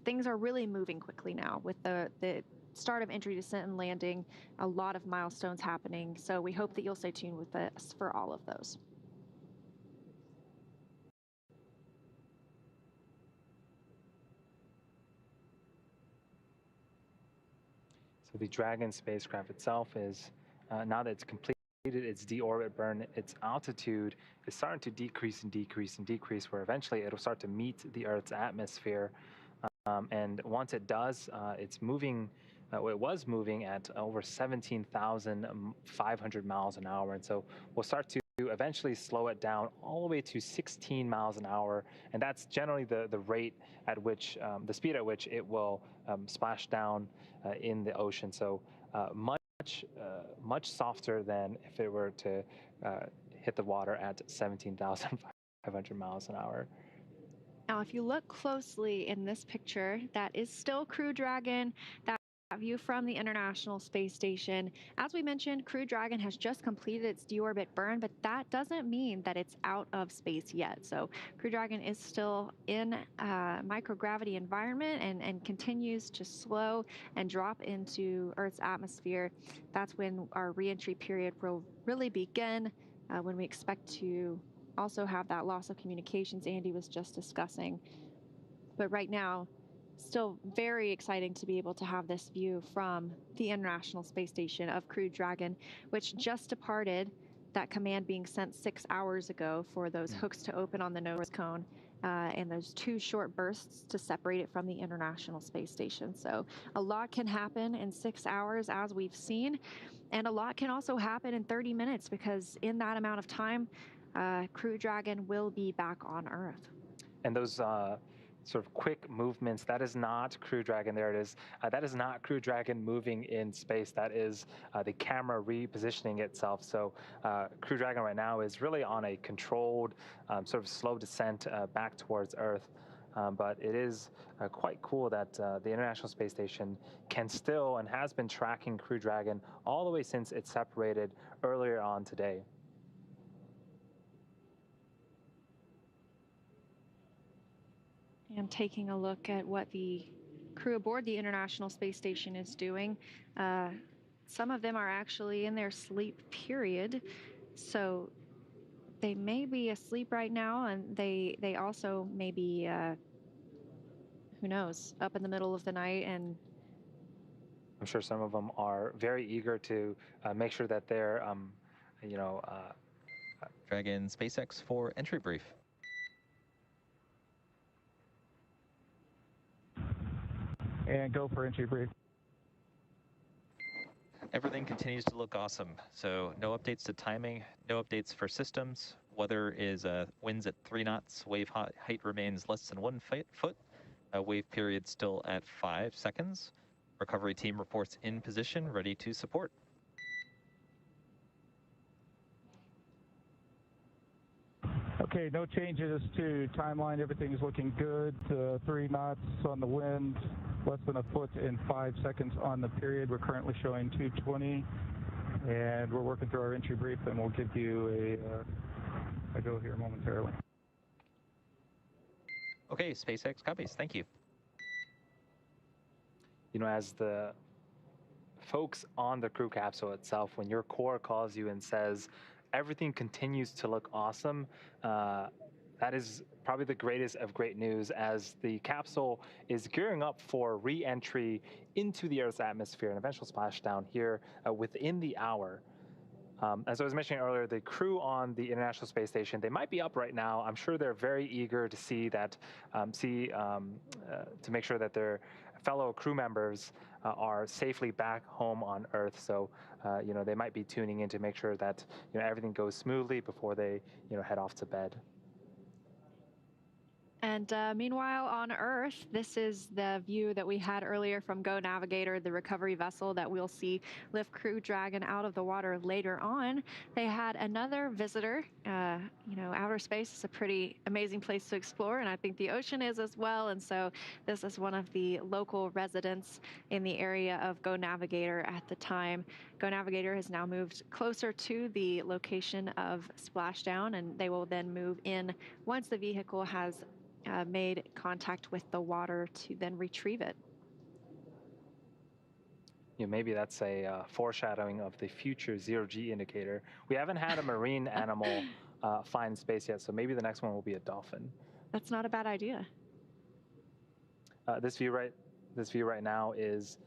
Things are really moving quickly now with the start of entry, descent, and landing, a lot of milestones happening. So we hope that you'll stay tuned with us for all of those. So the Dragon spacecraft itself is, now that it's completed its deorbit burn, its altitude is starting to decrease and decrease and decrease, where eventually it'll start to meet the Earth's atmosphere. And once it does, it's moving. It was moving at over 17,500 miles an hour. And so we'll start to eventually slow it down all the way to 16 miles an hour. And that's generally the rate at which, the speed at which it will splash down in the ocean. So much softer than if it were to hit the water at 17,500 miles an hour. Now, if you look closely in this picture, that is still Crew Dragon. That view from the International Space Station. As we mentioned, Crew Dragon has just completed its deorbit burn, but that doesn't mean that it's out of space yet. So Crew Dragon is still in a microgravity environment and continues to slow and drop into Earth's atmosphere. That's when our reentry period will really begin, when we expect to also have that loss of communications Andy was just discussing. But right now, still very exciting to be able to have this view from the International Space Station of Crew Dragon, which just departed, that command being sent 6 hours ago for those hooks to open on the nose cone, and those 2 short bursts to separate it from the International Space Station. So a lot can happen in 6 hours, as we've seen, and a lot can also happen in 30 minutes, because in that amount of time, Crew Dragon will be back on Earth. And those sort of quick movements, that is not Crew Dragon. There it is. That is not Crew Dragon moving in space. That is the camera repositioning itself. So Crew Dragon right now is really on a controlled sort of slow descent back towards Earth. But it is quite cool that the International Space Station can still and has been tracking Crew Dragon all the way since it separated earlier on today. And taking a look at what the crew aboard the International Space Station is doing. Some of them are actually in their sleep period, so they may be asleep right now, and they also may be, who knows, up in the middle of the night. And I'm sure some of them are very eager to make sure that they're, Dragon SpaceX for entry brief. And go for entry brief. Everything continues to look awesome. So no updates to timing, no updates for systems. Weather is winds at 3 knots. Wave height remains less than 1 foot. Wave period still at 5 seconds. Recovery team reports in position, ready to support. Okay, no changes to timeline. Everything is looking good. 3 knots on the wind, less than 1 foot in 5 seconds on the period. We're currently showing 220, and we're working through our entry brief, and we'll give you a go here momentarily. Okay, SpaceX copies. Thank you. You know, as the folks on the crew capsule itself, when your core calls you and says, everything continues to look awesome, that is probably the greatest of great news, as the capsule is gearing up for re-entry into the Earth's atmosphere and eventual splashdown here within the hour. As I was mentioning earlier, the crew on the International Space Station, they might be up right now. I'm sure they're very eager to see that, to make sure that their fellow crew members are safely back home on Earth. So, they might be tuning in to make sure that, everything goes smoothly before they, head off to bed. And meanwhile, on Earth, this is the view that we had earlier from Go Navigator, the recovery vessel that we'll see lift Crew Dragon out of the water later on. They had another visitor. Outer space is a pretty amazing place to explore, and I think the ocean is as well. And so this is one of the local residents in the area of Go Navigator at the time. Go Navigator has now moved closer to the location of splashdown, and they will then move in once the vehicle has made contact with the water to then retrieve it. Maybe that's a foreshadowing of the future zero-G indicator. We haven't had a marine animal fly in space yet, so maybe the next one will be a dolphin. That's not a bad idea. This view right now is,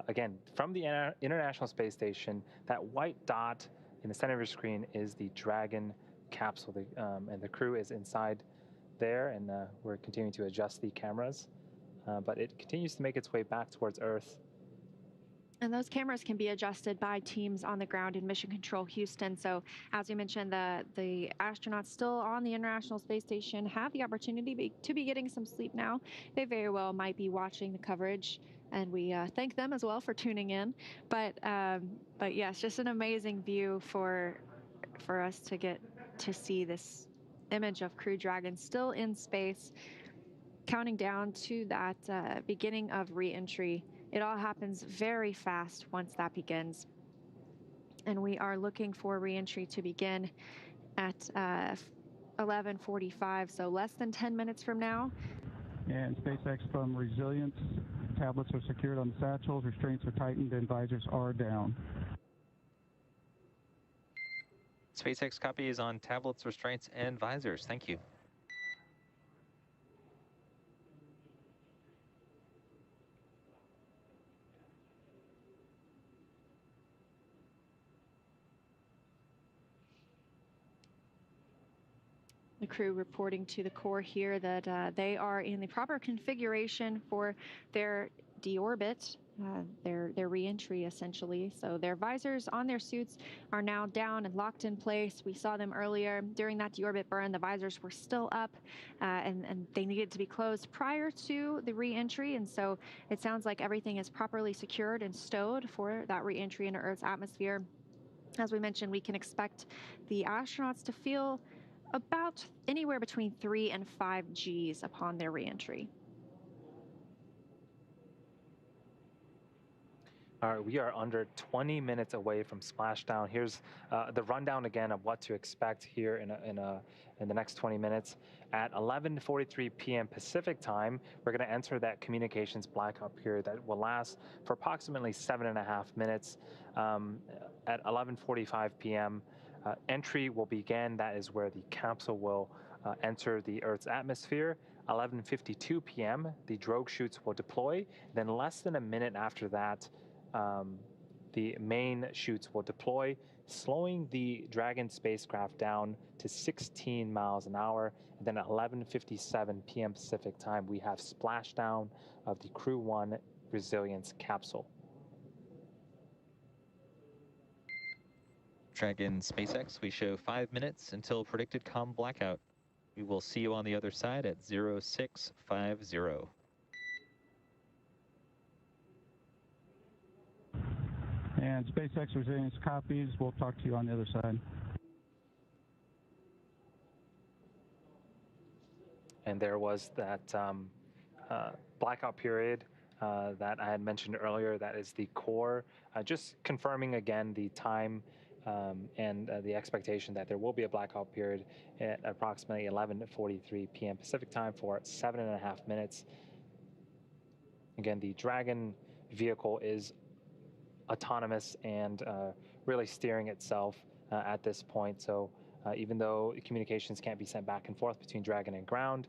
again, from the International Space Station. That white dot in the center of your screen is the Dragon capsule, and the crew is inside there, and we're continuing to adjust the cameras, but it continues to make its way back towards Earth. And those cameras can be adjusted by teams on the ground in Mission Control Houston. So as you mentioned, the astronauts still on the International Space Station have the opportunity to be getting some sleep now. They very well might be watching the coverage, and we thank them as well for tuning in. But yes, just an amazing view for us to get to see this image of Crew Dragon still in space. counting down to that beginning of re-entry. It all happens very fast once that begins. And we are looking for re-entry to begin at 11:45, so less than 10 minutes from now. And SpaceX from Resilience, tablets are secured on the satchels, restraints are tightened, and visors are down. SpaceX copies on tablets, restraints, and visors. Thank you. The crew reporting to the core here that they are in the proper configuration for their deorbit, their re-entry essentially. So their visors on their suits are now down and locked in place. We saw them earlier during that deorbit burn. The visors were still up and they needed to be closed prior to the re-entry. And so it sounds like everything is properly secured and stowed for that re-entry into Earth's atmosphere. As we mentioned, we can expect the astronauts to feel about anywhere between 3 and 5 Gs upon their reentry. All right, we are under 20 minutes away from splashdown. Here's the rundown again of what to expect here in the next 20 minutes. At 11:43 p.m. Pacific time, we're going to enter that communications blackout period that will last for approximately 7.5 minutes. At 11:45 p.m., entry will begin. That is where the capsule will enter the Earth's atmosphere. 11:52 p.m., the drogue chutes will deploy. Then less than a minute after that, the main chutes will deploy, slowing the Dragon spacecraft down to 16 miles an hour. And then at 11:57 p.m. Pacific time, we have splashdown of the Crew1 Resilience capsule. Dragon SpaceX, we show 5 minutes until predicted comm blackout. We will see you on the other side at 0650. And SpaceX Resilience copies. We'll talk to you on the other side. And there was that blackout period that I had mentioned earlier. That is the core. Just confirming again the time and the expectation that there will be a blackout period at approximately 11:43 p.m. Pacific time for 7.5 minutes. Again, the Dragon vehicle is autonomous and really steering itself at this point. So even though communications can't be sent back and forth between Dragon and ground,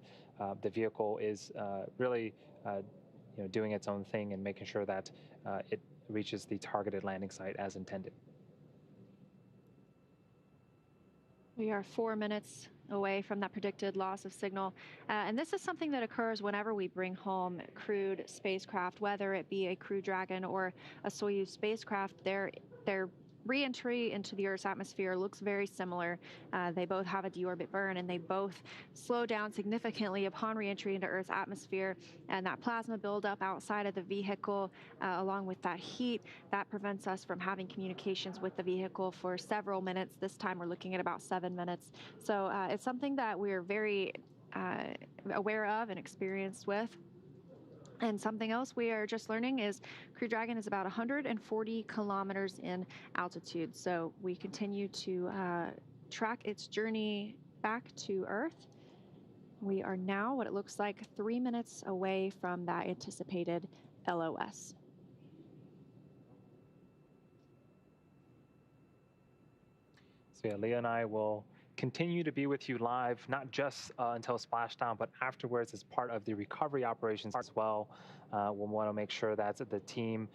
the vehicle is really doing its own thing and making sure that it reaches the targeted landing site as intended. We are 4 minutes away from that predicted loss of signal. And this is something that occurs whenever we bring home crewed spacecraft, whether it be a Crew Dragon or a Soyuz spacecraft. Their re-entry into the Earth's atmosphere looks very similar. They both have a deorbit burn, and they both slow down significantly upon re-entry into Earth's atmosphere. And that plasma buildup outside of the vehicle, along with that heat, that prevents us from having communications with the vehicle for several minutes. This time we're looking at about 7 minutes. So it's something that we're very aware of and experienced with. And something else we are just learning is Crew Dragon is about 140 kilometers in altitude. So we continue to track its journey back to Earth. We are now what it looks like 3 minutes away from that anticipated LOS. So yeah, Leah and I will continue to be with you live, not just until splashdown, but afterwards as part of the recovery operations as well. We'll want to make sure that the team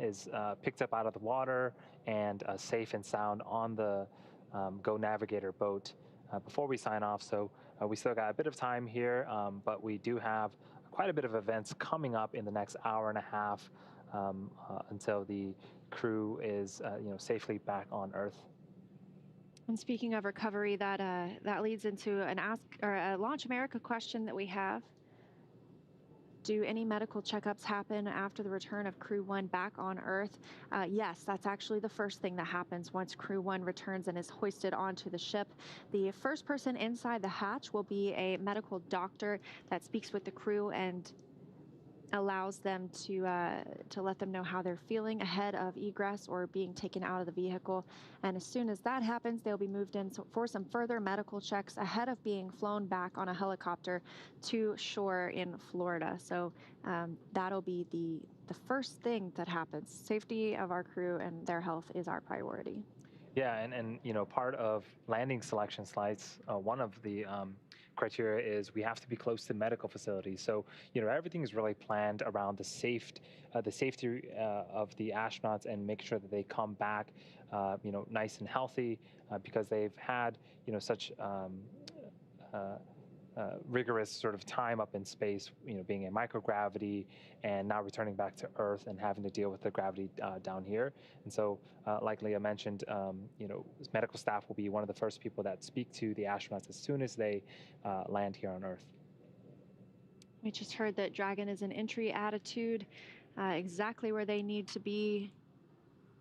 is picked up out of the water and safe and sound on the Go Navigator boat before we sign off. So we still got a bit of time here, but we do have quite a bit of events coming up in the next hour and a half until the crew is safely back on Earth. And speaking of recovery, that leads into a Launch America question that we have. Do any medical checkups happen after the return of Crew 1 back on Earth? Yes, that's actually the first thing that happens once Crew 1 returns and is hoisted onto the ship. The first person inside the hatch will be a medical doctor that speaks with the crew and allows them to let them know how they're feeling ahead of egress or being taken out of the vehicle. And as soon as that happens, they'll be moved in for some further medical checks ahead of being flown back on a helicopter to shore in Florida. So that'll be the first thing that happens. Safety of our crew and their health is our priority. Yeah, and you know, part of landing selection slides, one of the criteria is we have to be close to medical facilities. So you know, everything is really planned around the safety of the astronauts and make sure that they come back, you know, nice and healthy, because they've had, you know, such rigorous sort of time up in space, you know, being in microgravity and now returning back to Earth and having to deal with the gravity down here. And so, like Leah mentioned, you know, medical staff will be one of the first people that speak to the astronauts as soon as they land here on Earth. We just heard that Dragon is in entry attitude, exactly where they need to be.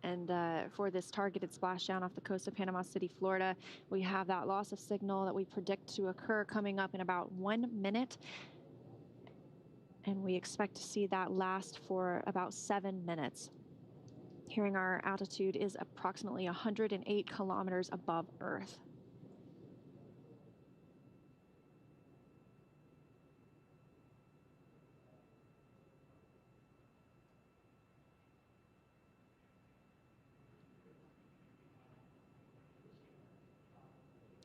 And for this targeted splashdown off the coast of Panama City, Florida, we have that loss of signal that we predict to occur coming up in about 1 minute. And we expect to see that last for about 7 minutes. Hearing our altitude is approximately 108 kilometers above Earth.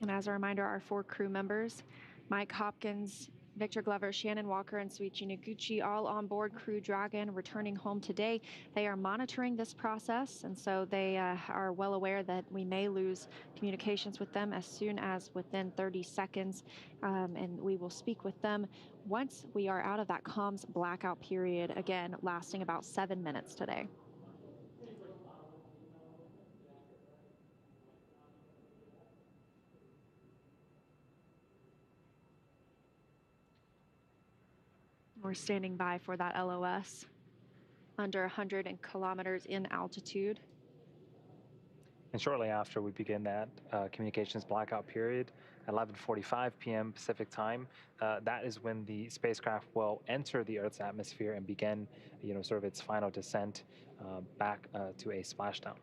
And as a reminder, our 4 crew members, Mike Hopkins, Victor Glover, Shannon Walker, and Soichi Noguchi, all on board Crew Dragon, returning home today. They are monitoring this process, and so they are well aware that we may lose communications with them as soon as within 30 seconds, and we will speak with them once we are out of that comms blackout period, again, lasting about 7 minutes today. We're standing by for that LOS under 100 kilometers in altitude. And shortly after we begin that communications blackout period, 11:45 p.m. Pacific time, that is when the spacecraft will enter the Earth's atmosphere and begin, you know, sort of its final descent back to a splashdown.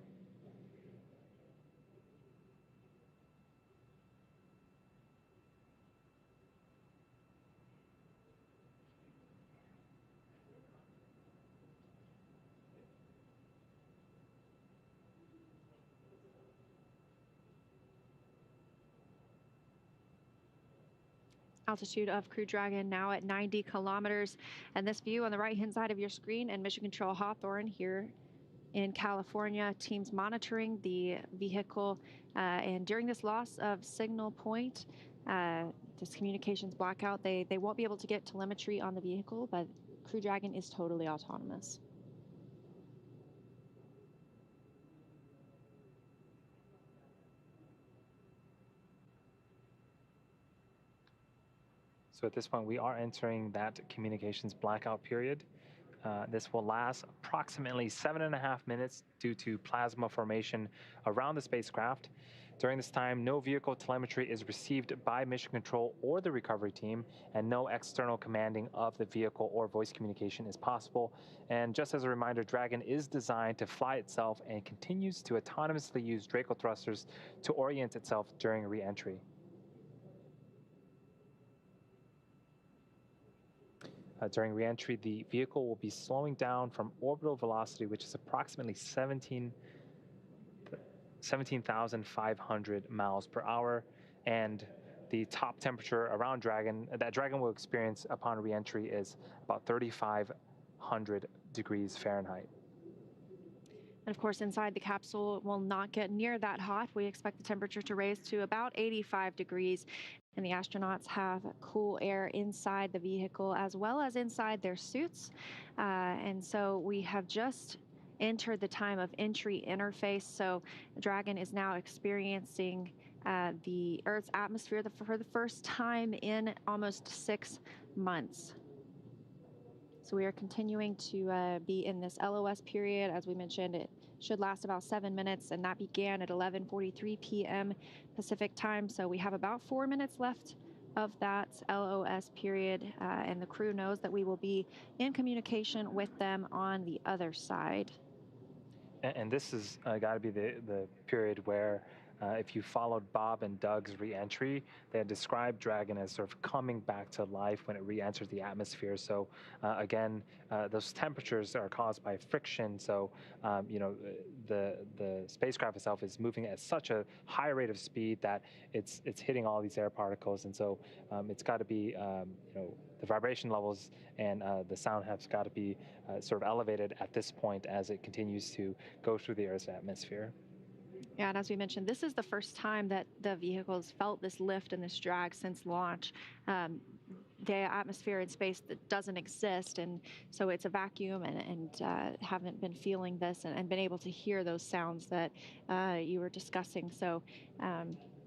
Altitude of Crew Dragon now at 90 kilometers. And this view on the right-hand side of your screen and Mission Control Hawthorne here in California, teams monitoring the vehicle. And during this loss of signal point, this communications blackout, they won't be able to get telemetry on the vehicle, but Crew Dragon is totally autonomous. So at this point, we are entering that communications blackout period. This will last approximately 7.5 minutes due to plasma formation around the spacecraft. During this time, no vehicle telemetry is received by Mission Control or the recovery team, and no external commanding of the vehicle or voice communication is possible. And just as a reminder, Dragon is designed to fly itself and continues to autonomously use Draco thrusters to orient itself during re-entry. During re-entry, the vehicle will be slowing down from orbital velocity, which is approximately 17,500 miles per hour, and the top temperature around Dragon that Dragon will experience upon re-entry is about 3,500 degrees Fahrenheit. And of course, inside the capsule, it will not get near that hot. We expect the temperature to raise to about 85 degrees. And the astronauts have cool air inside the vehicle as well as inside their suits. And so we have just entered the time of entry interface. So Dragon is now experiencing the Earth's atmosphere for the first time in almost 6 months. So we are continuing to be in this LOS period. As we mentioned, it should last about 7 minutes, and that began at 11:43 p.m. Pacific time. So we have about 4 minutes left of that LOS period, and the crew knows that we will be in communication with them on the other side. And this has got to be the period where, if you followed Bob and Doug's re-entry, they had described Dragon as sort of coming back to life when it re-enters the atmosphere. So again, those temperatures are caused by friction. So you know, the spacecraft itself is moving at such a high rate of speed that it's hitting all these air particles, and so it's got to be you know, the vibration levels and the sound has got to be sort of elevated at this point as it continues to go through the Earth's atmosphere. Yeah, and as we mentioned, this is the first time that the vehicles felt this lift and this drag since launch. The atmosphere in space that doesn't exist, and so it's a vacuum, and haven't been feeling this and been able to hear those sounds that you were discussing. So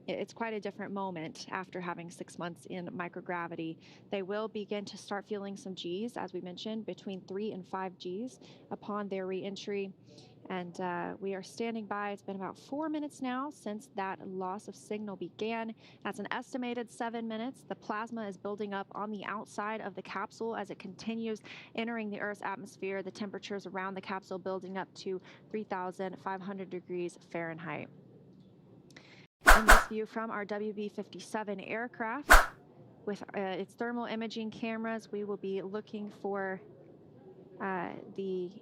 it's quite a different moment after having 6 months in microgravity. They will begin to start feeling some Gs, as we mentioned, between 3 and 5 Gs upon their re-entry. And we are standing by. It's been about 4 minutes now since that loss of signal began. That's an estimated 7 minutes. The plasma is building up on the outside of the capsule as it continues entering the Earth's atmosphere. The temperatures around the capsule building up to 3,500 degrees Fahrenheit. In this view from our WB-57 aircraft, with its thermal imaging cameras, we will be looking for the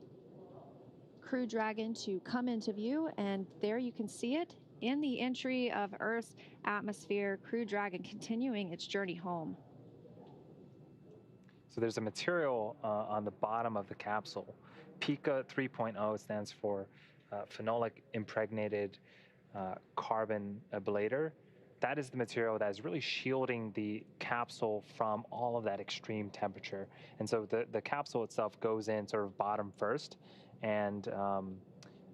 Crew Dragon to come into view, and there you can see it in the entry of Earth's atmosphere. Crew Dragon continuing its journey home. So there's a material on the bottom of the capsule. PICA 3.0 stands for phenolic impregnated carbon ablator. That is the material that is really shielding the capsule from all of that extreme temperature. And so the capsule itself goes in sort of bottom first, and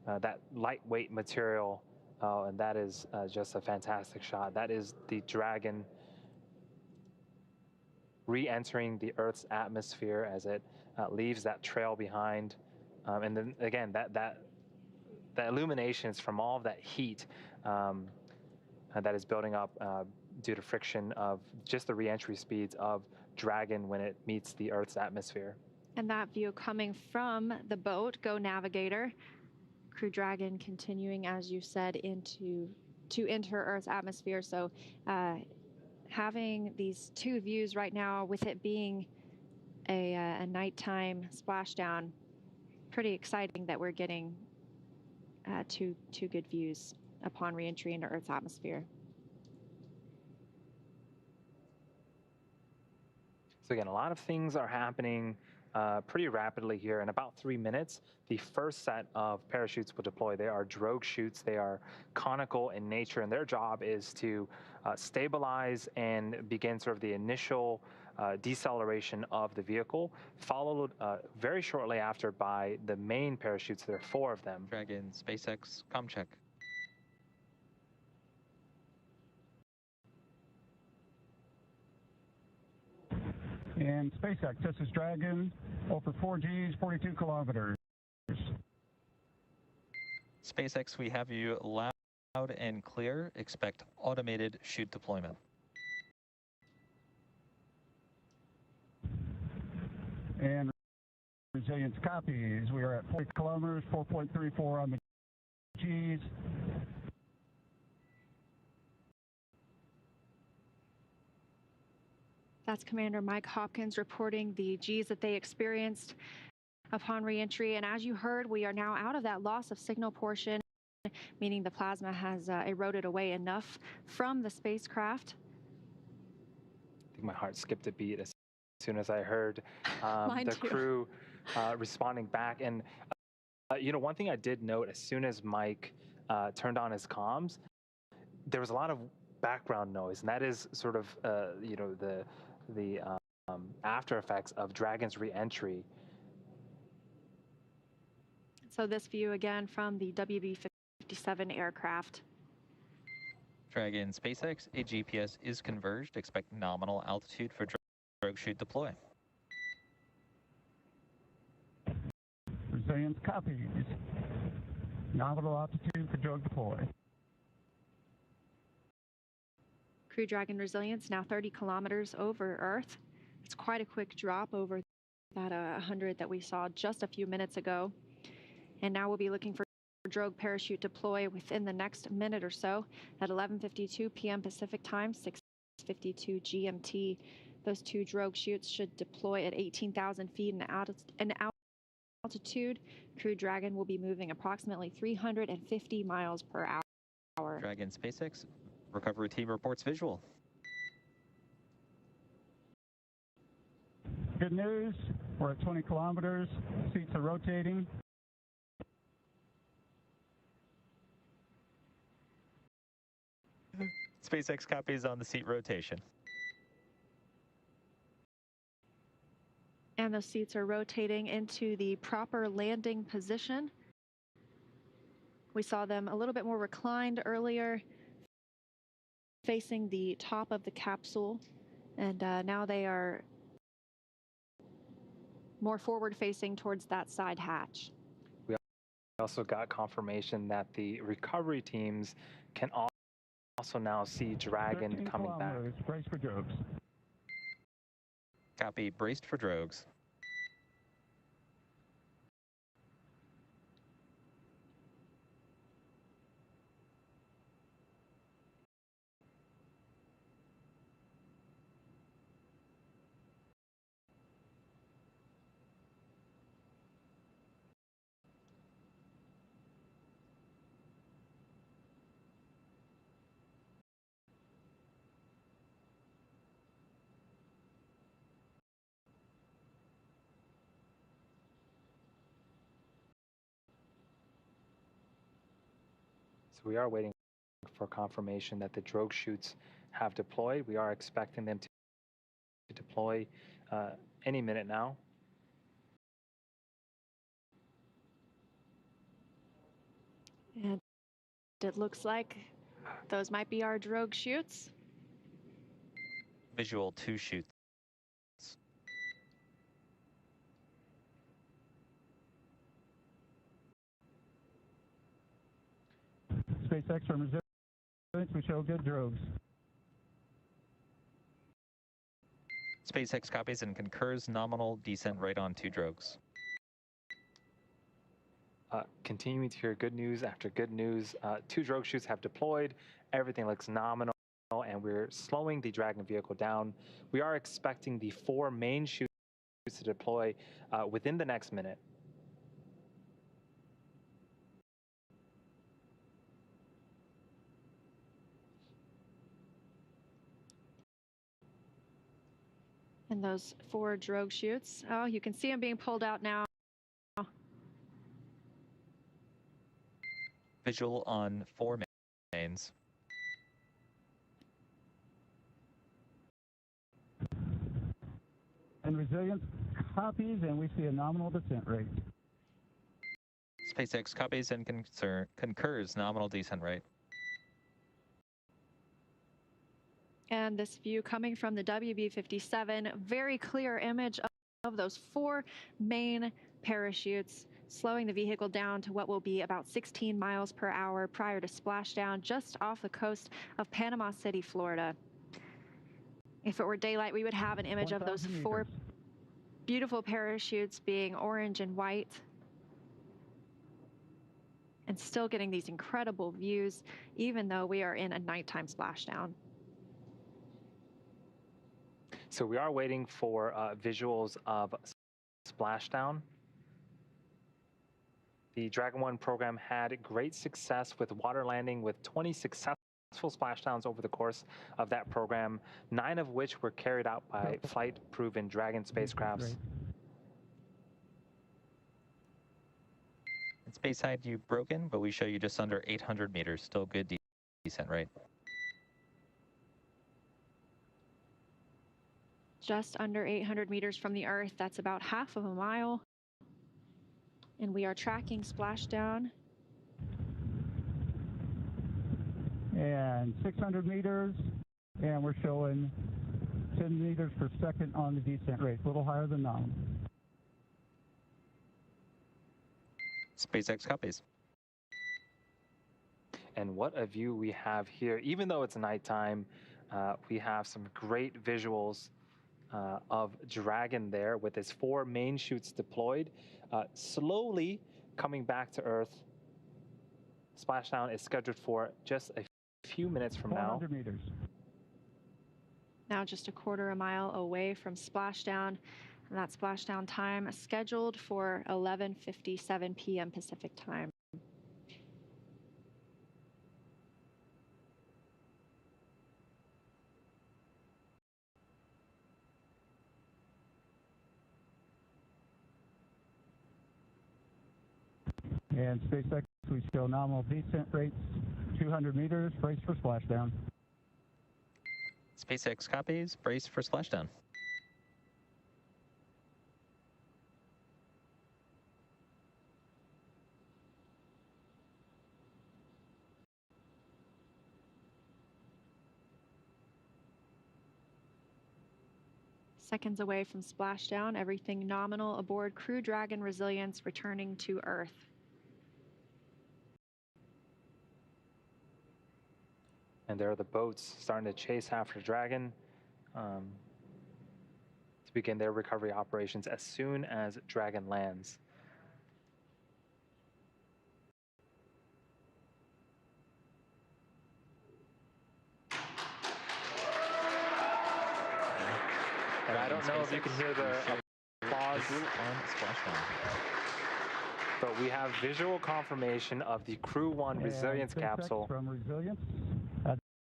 that lightweight material, and that is just a fantastic shot. That is the Dragon re-entering the Earth's atmosphere as it leaves that trail behind. And then again, that illumination is from all of that heat that is building up due to friction of just the re-entry speeds of Dragon when it meets the Earth's atmosphere. And that view coming from the boat, Go Navigator. Crew Dragon continuing, as you said, to enter Earth's atmosphere. So having these two views right now, with it being a nighttime splashdown, pretty exciting that we're getting two good views upon re-entry into Earth's atmosphere. So again, a lot of things are happening pretty rapidly here. In about 3 minutes, the first set of parachutes will deploy. They are drogue chutes. They are conical in nature, and their job is to stabilize and begin sort of the initial deceleration of the vehicle, followed very shortly after by the main parachutes. There are 4 of them. Dragon, SpaceX, comm check. And SpaceX, this is Dragon, over 4 Gs, 42 kilometers. SpaceX, we have you loud and clear. Expect automated chute deployment. And Resilience copies. We are at 40 kilometers, 4.34 on the Gs. That's Commander Mike Hopkins reporting the Gs that they experienced upon re-entry. And as you heard, we are now out of that loss of signal portion, meaning the plasma has eroded away enough from the spacecraft. I think my heart skipped a beat as soon as I heard the crew responding back. And you know, one thing I did note, as soon as Mike turned on his comms, there was a lot of background noise, and that is sort of you know, the after effects of Dragon's re-entry. So this view again from the WB-57 aircraft. Dragon, SpaceX, a GPS is converged. Expect nominal altitude for drogue chute deploy. Resilience copies. Nominal altitude for drogue deploy. Crew Dragon Resilience now 30 kilometers over Earth. It's quite a quick drop over that 100 that we saw just a few minutes ago. And now we'll be looking for drogue parachute deploy within the next minute or so at 11:52 p.m. Pacific time, 6:52 GMT. Those two drogue chutes should deploy at 18,000 feet in altitude. Crew Dragon will be moving approximately 350 miles per hour. Dragon SpaceX, recovery team reports visual. Good news, we're at 20 kilometers, seats are rotating. SpaceX copies on the seat rotation. And those seats are rotating into the proper landing position. We saw them a little bit more reclined earlier, facing the top of the capsule. And now they are more forward facing towards that side hatch. We also got confirmation that the recovery teams can also now see Dragon coming back. Brace for drogues. Copy, braced for drogues. So we are waiting for confirmation that the drogue chutes have deployed. We are expecting them to deploy any minute now. And it looks like those might be our drogue chutes. Visual 2 chutes. SpaceX from Resilience, we show good drogues. SpaceX copies and concurs nominal descent right on 2 drogues. Continuing to hear good news after good news. 2 drogue chutes have deployed. Everything looks nominal, and we're slowing the Dragon vehicle down. We are expecting the 4 main chutes to deploy within the next minute. And those 4 drogue chutes, oh, you can see them being pulled out now. Visual on 4 mains. And Resilience copies, and we see a nominal descent rate. SpaceX copies and concurs nominal descent rate. And this view coming from the WB-57, very clear image of those 4 main parachutes, slowing the vehicle down to what will be about 16 miles per hour prior to splashdown just off the coast of Panama City, Florida. If it were daylight, we would have an image of those 4 beautiful parachutes being orange and white. And still getting these incredible views, even though we are in a nighttime splashdown. So we are waiting for visuals of splashdown. The Dragon 1 program had great success with water landing with 20 successful splashdowns over the course of that program, 9 of which were carried out by flight-proven Dragon spacecrafts. In space side, you've broken, but we show you just under 800 meters. Still good descent rate. Just under 800 meters from the Earth. That's about half of a mile. And we are tracking splashdown. And 600 meters, and we're showing 10 meters per second on the descent rate, a little higher than nominal. SpaceX copies. And what a view we have here. Even though it's nighttime, we have some great visuals of Dragon there with its 4 main chutes deployed, slowly coming back to Earth. Splashdown is scheduled for just a few minutes from now. 400 meters. Now just a quarter a mile away from splashdown. And that splashdown time is scheduled for 11:57 p.m. Pacific time. And SpaceX, we show nominal descent rates, 200 meters, brace for splashdown. SpaceX copies, brace for splashdown. Seconds away from splashdown, everything nominal aboard Crew Dragon Resilience returning to Earth. And there are the boats starting to chase after Dragon to begin their recovery operations as soon as Dragon lands. And I don't know if you can hear the applause on splashdown. But we have visual confirmation of the Crew1 Resilience SpaceX capsule. From Resilience.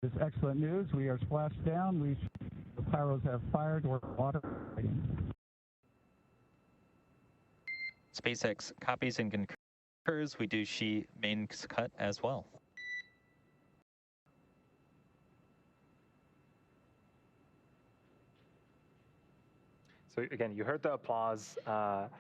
This is excellent news. We are splashed down. The pyros have fired. We're water. SpaceX copies and concurs. We do see main cut as well. So again, you heard the applause. The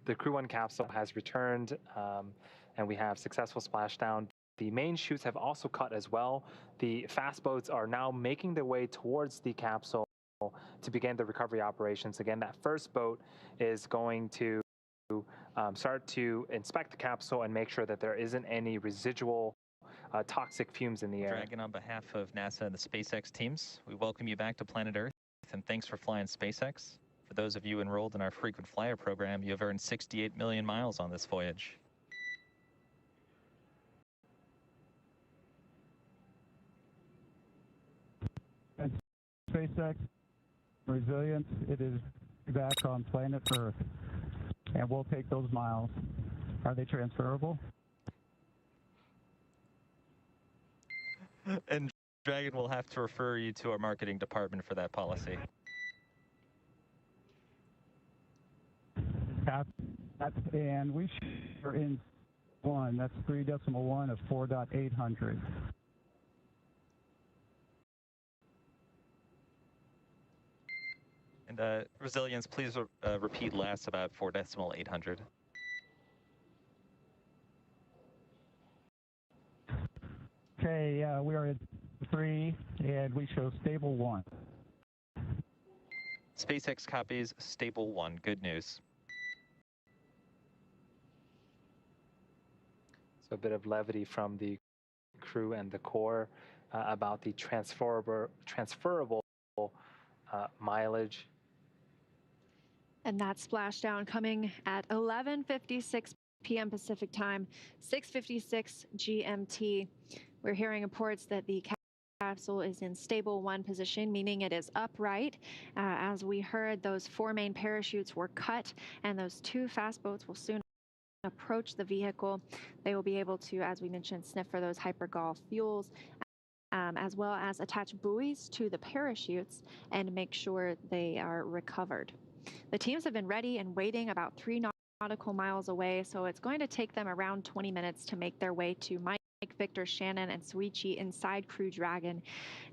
Crew1 capsule has returned, and we have successful splashdown. The main chutes have also cut as well. The fast boats are now making their way towards the capsule to begin the recovery operations. Again, that first boat is going to start to inspect the capsule and make sure that there isn't any residual toxic fumes in the air. Dragon, on behalf of NASA and the SpaceX teams, we welcome you back to planet Earth, and thanks for flying SpaceX. For those of you enrolled in our frequent flyer program, you have earned 68 million miles on this voyage. And SpaceX Resilience, it is back on planet Earth, and we'll take those miles. Are they transferable? And Dragon will have to refer you to our marketing department for that policy. And we are in 1. That's 3.1 of 4.800. And Resilience, please repeat last about 4.800. Okay, we are at 3, and we show stable 1. SpaceX copies, stable 1. Good news. So a bit of levity from the crew and the core about the transferable mileage. And that splashdown coming at 11:56 p.m. Pacific time, 6:56 GMT. We're hearing reports that the capsule is in stable 1 position, meaning it is upright. As we heard, those 4 main parachutes were cut, and those 2 fast boats will soon approach the vehicle. They will be able to, as we mentioned, sniff for those hypergol fuels, as well as attach buoys to the parachutes and make sure they are recovered. The teams have been ready and waiting about 3 nautical miles away, so it's going to take them around 20 minutes to make their way to Mike, Victor, Shannon, and Soichi inside Crew Dragon.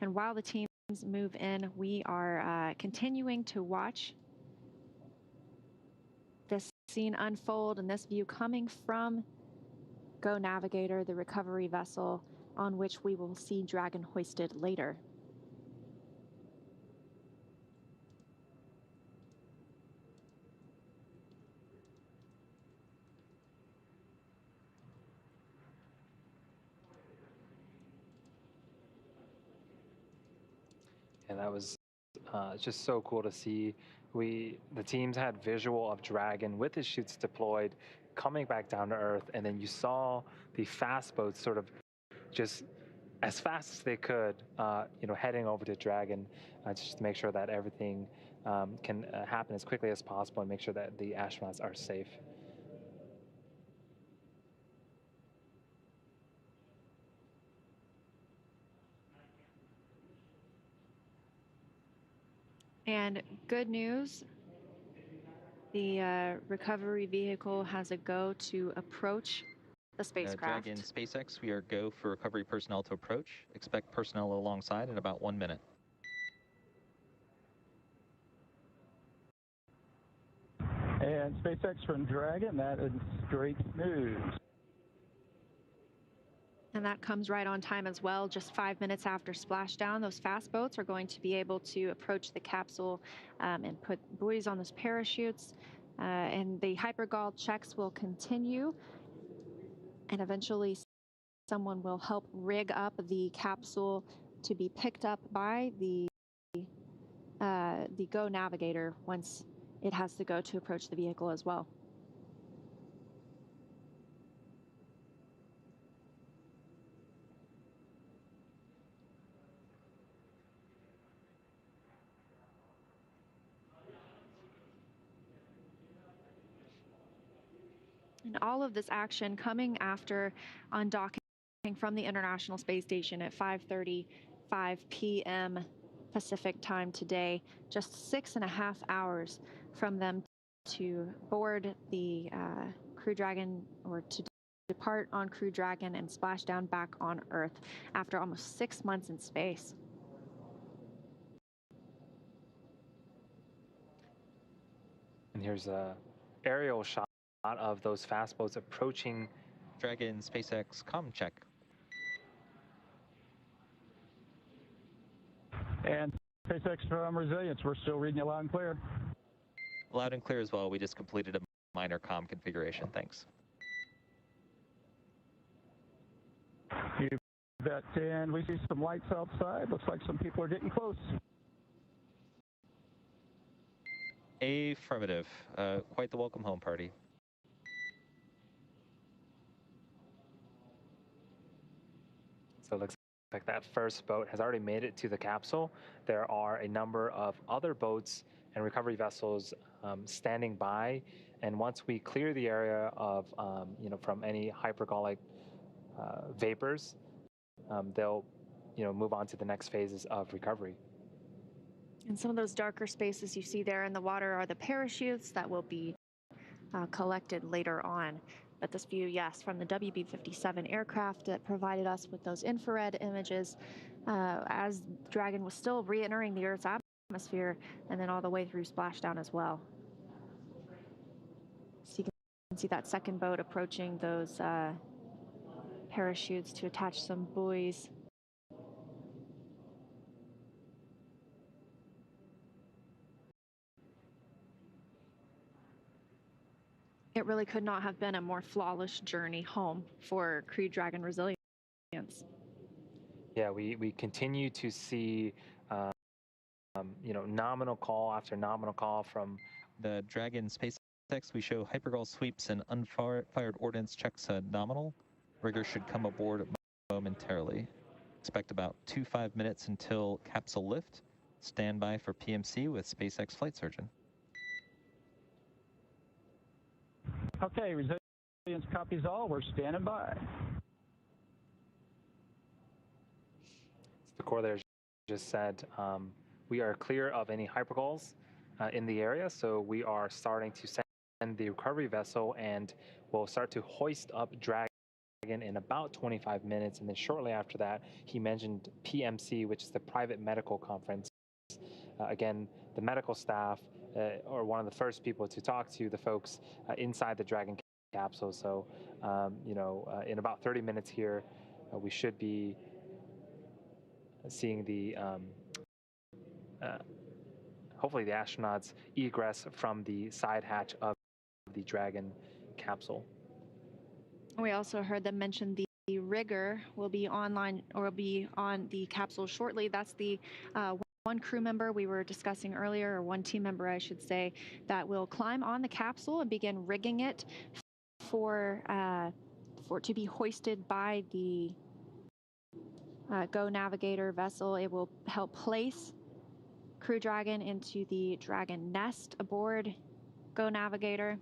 And while the teams move in, we are continuing to watch this scene unfold, and this view coming from Go Navigator, the recovery vessel on which we will see Dragon hoisted later. And that was just so cool to see. The teams had visual of Dragon with his chutes deployed, coming back down to Earth, and then you saw the fast boats sort of just as fast as they could, heading over to Dragon, just to make sure that everything can happen as quickly as possible and make sure that the astronauts are safe. And good news, the recovery vehicle has a go to approach the spacecraft. Dragon SpaceX, we are go for recovery personnel to approach. Expect personnel alongside in about 1 minute. And SpaceX from Dragon, that is straight smooth. And that comes right on time as well. Just 5 minutes after splashdown, those fast boats are going to be able to approach the capsule and put buoys on those parachutes. And the hypergol checks will continue. And eventually someone will help rig up the capsule to be picked up by the Go navigator once it has to go to approach the vehicle as well. And all of this action coming after undocking from the International Space Station at 5:35 p.m. Pacific time today, just 6.5 hours from them to board the Crew Dragon, or to depart on Crew Dragon and splash down back on Earth after almost 6 months in space. And here's a aerial shot of those fast boats approaching. Dragon SpaceX comm check. And SpaceX from Resilience, we're still reading you loud and clear. Loud and clear as well. We just completed a minor comm configuration. Thanks. You bet. And we see some lights outside. Looks like some people are getting close. Affirmative. Quite the welcome home party. So it looks like that first boat has already made it to the capsule. There are a number of other boats and recovery vessels standing by. And once we clear the area of, from any hypergolic vapors, they'll, move on to the next phases of recovery. And some of those darker spaces you see there in the water are the parachutes that will be collected later on. But this view, yes, from the WB-57 aircraft that provided us with those infrared images as Dragon was still re-entering the Earth's atmosphere, and then all the way through splashdown as well. So you can see that second boat approaching those parachutes to attach some buoys. It really could not have been a more flawless journey home for Crew Dragon Resilience. Yeah, we continue to see, nominal call after nominal call from the Dragon SpaceX. We show hypergol sweeps and unfired ordnance checks nominal. Rigger should come aboard momentarily. Expect about 2-5 minutes until capsule lift. Stand by for PMC with SpaceX flight surgeon. Okay, Resilience copies all. We're standing by. the core there just said, we are clear of any hypergols in the area, so we are starting to send the recovery vessel, and we'll start to hoist up Dragon in about 25 minutes. And then shortly after that, he mentioned PMC, which is the private medical conference. Again, the medical staff are one of the first people to talk to the folks inside the Dragon capsule. So, in about 30 minutes here, we should be seeing the, hopefully the astronauts egress from the side hatch of the Dragon capsule. We also heard them mention the rigger will be online, or will be on the capsule shortly. That's the one crew member we were discussing earlier, or one team member, I should say, that will climb on the capsule and begin rigging it for to be hoisted by the Go Navigator vessel. It will help place Crew Dragon into the Dragon nest aboard Go Navigator.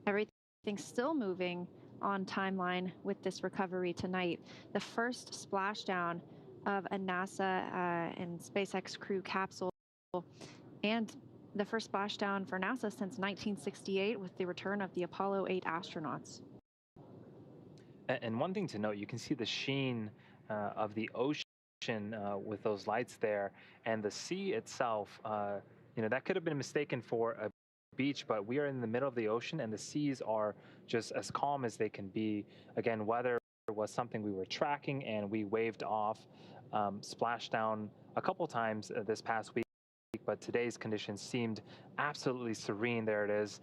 Everything's still moving on timeline with this recovery tonight. The first splashdown of a NASA and SpaceX Crew capsule, and the first splashdown for NASA since 1968 with the return of the Apollo 8 astronauts. And one thing to note, you can see the sheen of the ocean with those lights there, and the sea itself, that could have been mistaken for a beach, but we are in the middle of the ocean and the seas are just as calm as they can be. Again, weather was something we were tracking, and we waved off splashdown a couple times this past week, but today's conditions seemed absolutely serene. There it is,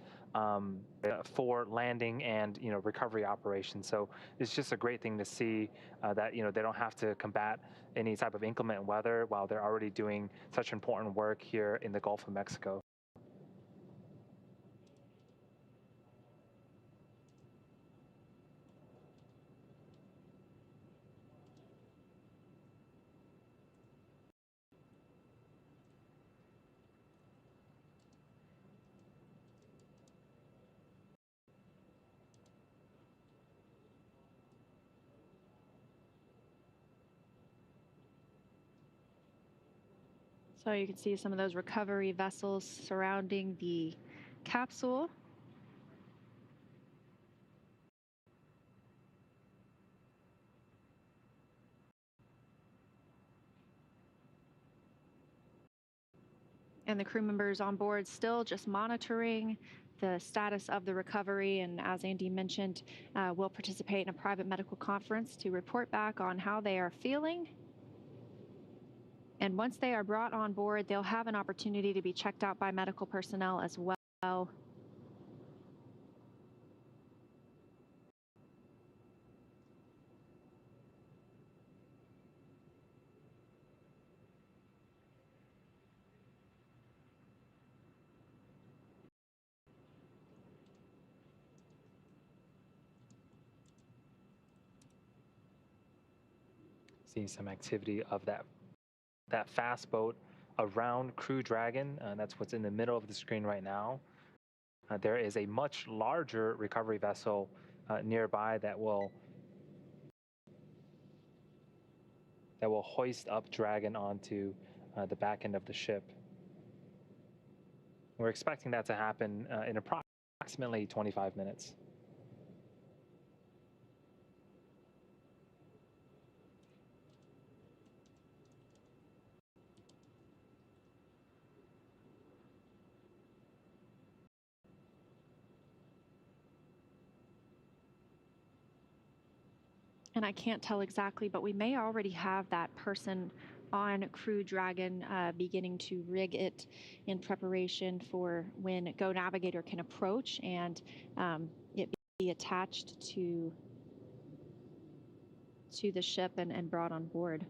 for landing and recovery operations. So it's just a great thing to see that they don't have to combat any type of inclement weather while they're already doing such important work here in the Gulf of Mexico. So you can see some of those recovery vessels surrounding the capsule. And the crew members on board still just monitoring the status of the recovery. And as Andy mentioned, will participate in a private medical conference to report back on how they are feeling. And once they are brought on board, they'll have an opportunity to be checked out by medical personnel as well. Seeing some activity of that fast boat around Crew Dragon. That's what's in the middle of the screen right now. There is a much larger recovery vessel nearby that will hoist up Dragon onto the back end of the ship. We're expecting that to happen in approximately 25 minutes. And I can't tell exactly, but we may already have that person on Crew Dragon beginning to rig it in preparation for when Go Navigator can approach and it be attached to the ship and brought on board.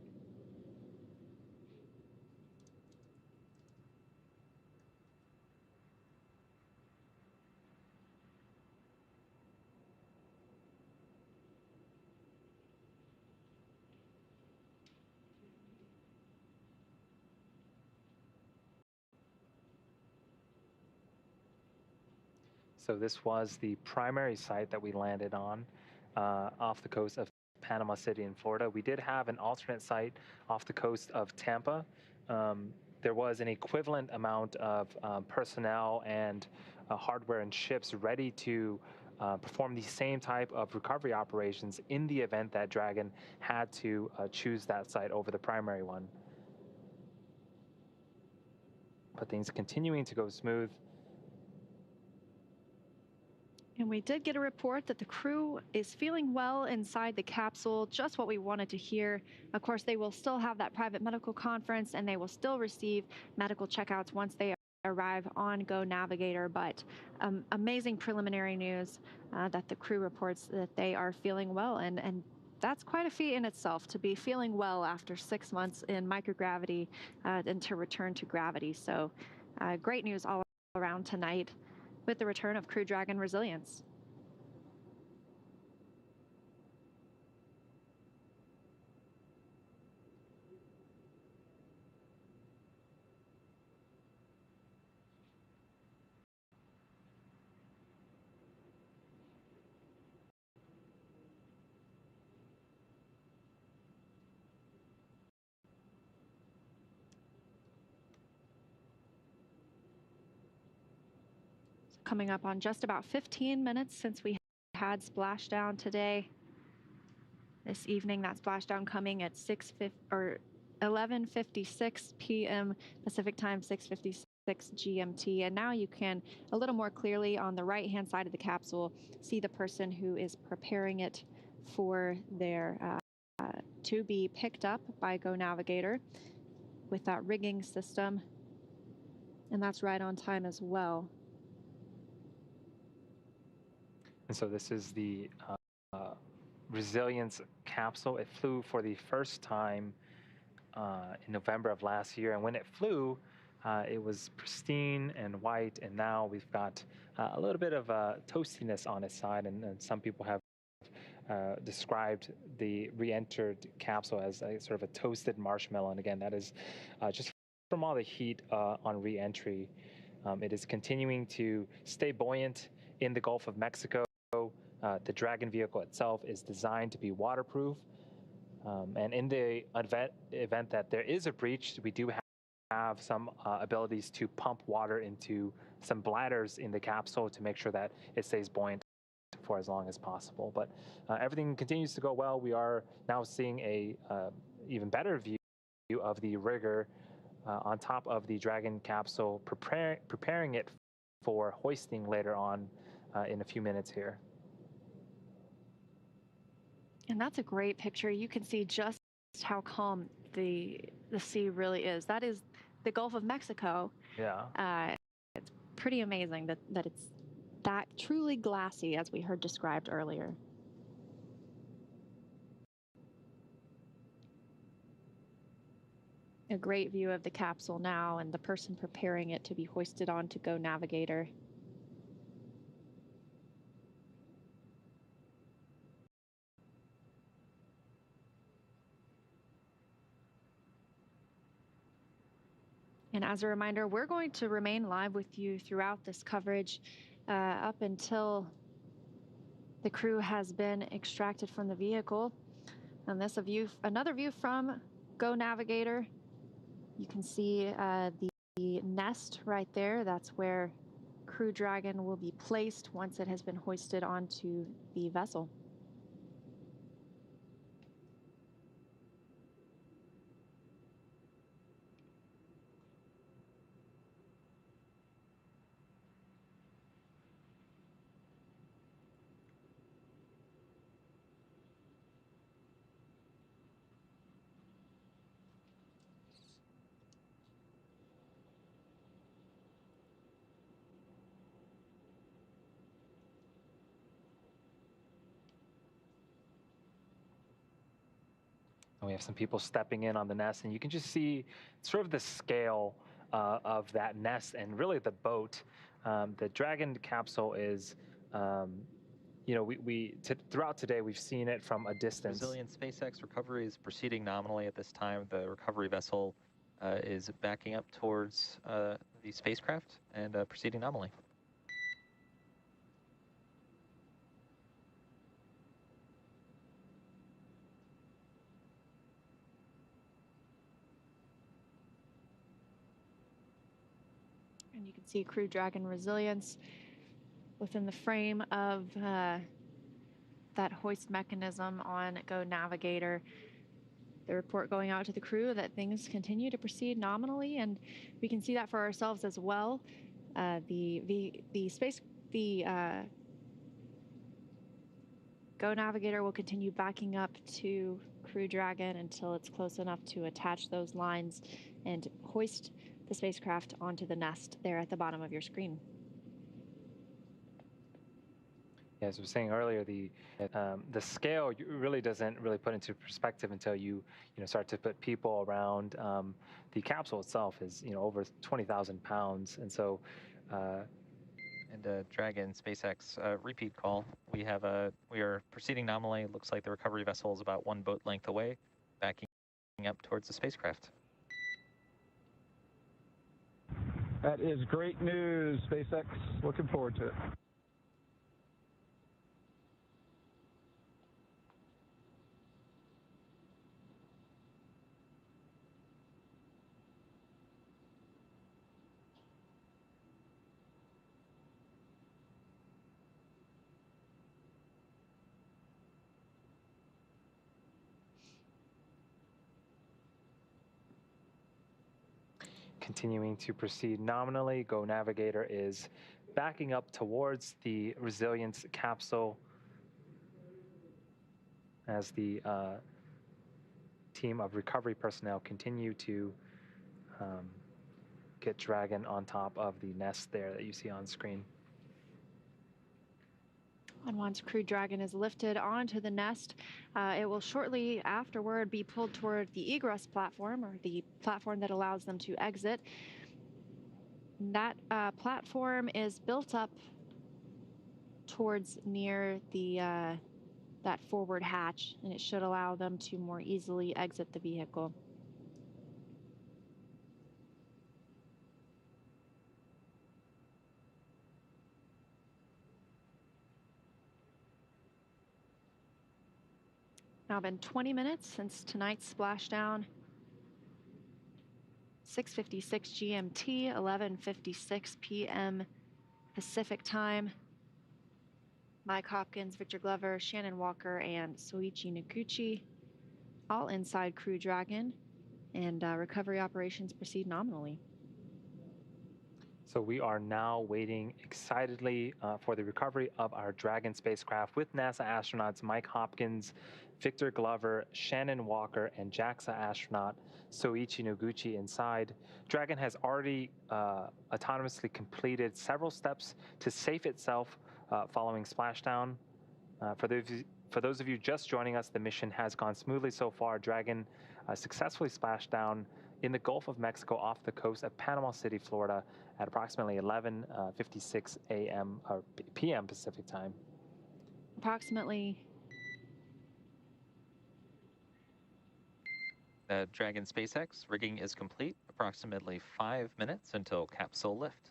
So this was the primary site that we landed on off the coast of Panama City in Florida. We did have an alternate site off the coast of Tampa. There was an equivalent amount of personnel and hardware and ships ready to perform the same type of recovery operations in the event that Dragon had to choose that site over the primary one. But things continuing to go smooth. And we did get a report that the crew is feeling well inside the capsule, just what we wanted to hear. Of course, they will still have that private medical conference and they will still receive medical checkouts once they arrive on Go Navigator. But amazing preliminary news that the crew reports that they are feeling well and that's quite a feat in itself, to be feeling well after 6 months in microgravity and to return to gravity. So great news all around tonight with the return of Crew Dragon Resilience. Coming up on just about 15 minutes since we had splashdown today. This evening, that splashdown coming at 11:56 p.m. Pacific time, 6:56 GMT. And now you can, a little more clearly on the right-hand side of the capsule, see the person who is preparing it for their to be picked up by Go Navigator with that rigging system. And that's right on time as well. And so this is the Resilience capsule. It flew for the first time in November of last year. And when it flew, it was pristine and white. And now we've got a little bit of toastiness on its side. And some people have described the re-entered capsule as a sort of a toasted marshmallow. And again, that is just from all the heat on re-entry. It is continuing to stay buoyant in the Gulf of Mexico. The Dragon vehicle itself is designed to be waterproof. And in the event that there is a breach, we do have some abilities to pump water into some bladders in the capsule to make sure that it stays buoyant for as long as possible. But everything continues to go well. We are now seeing a even better view of the rigger on top of the Dragon capsule, preparing it for hoisting later on in a few minutes here. And that's a great picture. You can see just how calm the sea really is. That is the Gulf of Mexico. Yeah. It's pretty amazing that it's that truly glassy, as we heard described earlier. A great view of the capsule now and the person preparing it to be hoisted on to Go Navigator. And as a reminder, we're going to remain live with you throughout this coverage up until the crew has been extracted from the vehicle. And this another view from Go Navigator. You can see the nest right there. That's where Crew Dragon will be placed once it has been hoisted onto the vessel. And we have some people stepping in on the nest, and you can just see sort of the scale of that nest and really the boat. The Dragon capsule is, you know, throughout today we've seen it from a distance. Resilience SpaceX recovery is proceeding nominally at this time. The recovery vessel is backing up towards the spacecraft and proceeding nominally. And you can see Crew Dragon Resilience within the frame of that hoist mechanism on Go Navigator. The report going out to the crew that things continue to proceed nominally, and we can see that for ourselves as well. The Go Navigator will continue backing up to Crew Dragon until it's close enough to attach those lines and hoist the spacecraft onto the nest there at the bottom of your screen. As we were saying earlier, the scale really doesn't really put into perspective until you start to put people around. The capsule itself is over 20,000 pounds, and so. And Dragon SpaceX repeat call. We are proceeding nominally. Looks like the recovery vessel is about 1 boat length away, backing up towards the spacecraft. That is great news, SpaceX. Looking forward to it. Continuing to proceed nominally, Go Navigator is backing up towards the Resilience capsule as the team of recovery personnel continue to get Dragon on top of the nest there that you see on screen. And once Crew Dragon is lifted onto the nest, it will shortly afterward be pulled toward the egress platform, or the platform that allows them to exit. That platform is built up towards near the that forward hatch, and it should allow them to more easily exit the vehicle. Now been 20 minutes since tonight's splashdown. 6:56 GMT, 11:56 p.m. Pacific time. Mike Hopkins, Victor Glover, Shannon Walker, and Soichi Noguchi, all inside Crew Dragon, and recovery operations proceed nominally. So we are now waiting excitedly for the recovery of our Dragon spacecraft with NASA astronauts Mike Hopkins, Victor Glover, Shannon Walker, and JAXA astronaut Soichi Noguchi inside. Dragon has already autonomously completed several steps to safe itself following splashdown. For those of you just joining us, the mission has gone smoothly so far. Dragon successfully splashed down in the Gulf of Mexico off the coast of Panama City, Florida at approximately 11:56 a.m. or p.m. Pacific time. Approximately. Dragon SpaceX rigging is complete. Approximately 5 minutes until capsule lift.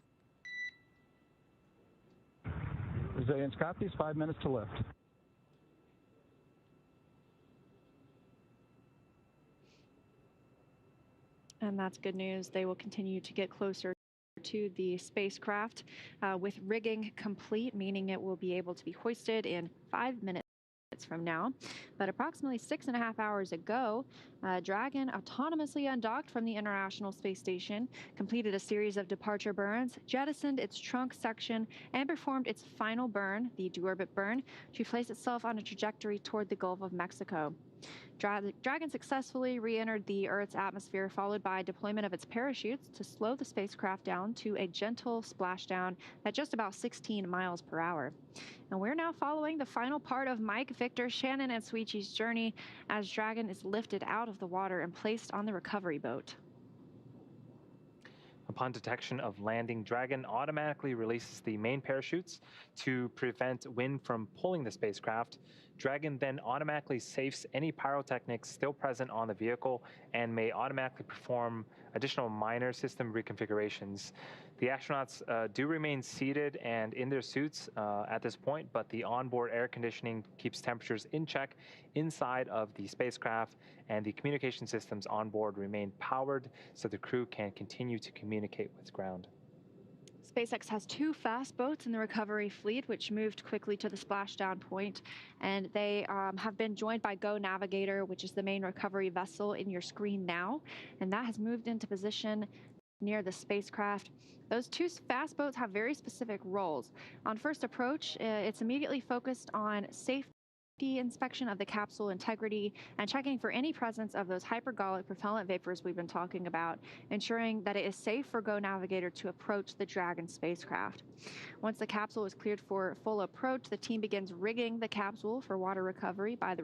Resilience copies, 5 minutes to lift. And that's good news. They will continue to get closer to the spacecraft with rigging complete, meaning it will be able to be hoisted in 5 minutes from now. But approximately 6.5 hours ago, Dragon autonomously undocked from the International Space Station, completed a series of departure burns, jettisoned its trunk section, and performed its final burn, the deorbit burn, to place itself on a trajectory toward the Gulf of Mexico. Dragon successfully re-entered the Earth's atmosphere, followed by deployment of its parachutes to slow the spacecraft down to a gentle splashdown at just about 16 miles per hour. And we're now following the final part of Mike, Victor, Shannon, and Soichi's journey as Dragon is lifted out of the water and placed on the recovery boat. Upon detection of landing, Dragon automatically releases the main parachutes to prevent wind from pulling the spacecraft. Dragon then automatically safes any pyrotechnics still present on the vehicle and may automatically perform additional minor system reconfigurations. The astronauts do remain seated and in their suits at this point, but the onboard air conditioning keeps temperatures in check inside of the spacecraft, and the communication systems on board remain powered so the crew can continue to communicate with ground. SpaceX has 2 fast boats in the recovery fleet, which moved quickly to the splashdown point, and they have been joined by Go Navigator, which is the main recovery vessel in your screen now, and that has moved into position near the spacecraft. Those 2 fast boats have very specific roles. On first approach, it's immediately focused on safe inspection of the capsule integrity and checking for any presence of those hypergolic propellant vapors we've been talking about, ensuring that it is safe for Go Navigator to approach the Dragon spacecraft. Once the capsule is cleared for full approach, the team begins rigging the capsule for water recovery by the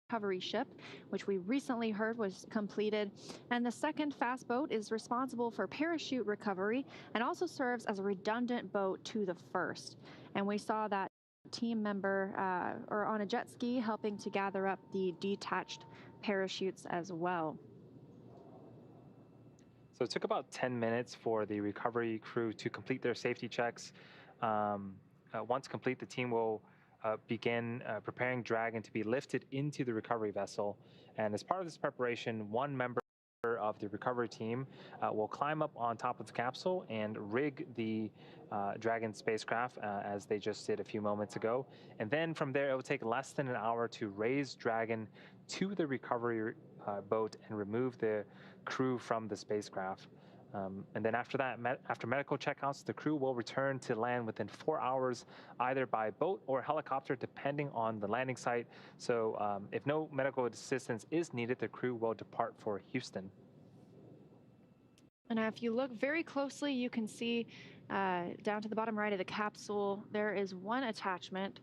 recovery ship, which we recently heard was completed. And the second fast boat is responsible for parachute recovery and also serves as a redundant boat to the first. And we saw that team member or on a jet ski helping to gather up the detached parachutes as well. So it took about 10 minutes for the recovery crew to complete their safety checks. Once complete, the team will begin preparing Dragon to be lifted into the recovery vessel. And as part of this preparation, one member of the recovery team will climb up on top of the capsule and rig the Dragon spacecraft as they just did a few moments ago. And then from there, it will take less than an hour to raise Dragon to the recovery boat and remove the crew from the spacecraft. And then after that, after medical checkouts, the crew will return to land within 4 hours, either by boat or helicopter, depending on the landing site. So if no medical assistance is needed, the crew will depart for Houston. And if you look very closely, you can see down to the bottom right of the capsule, there is one attachment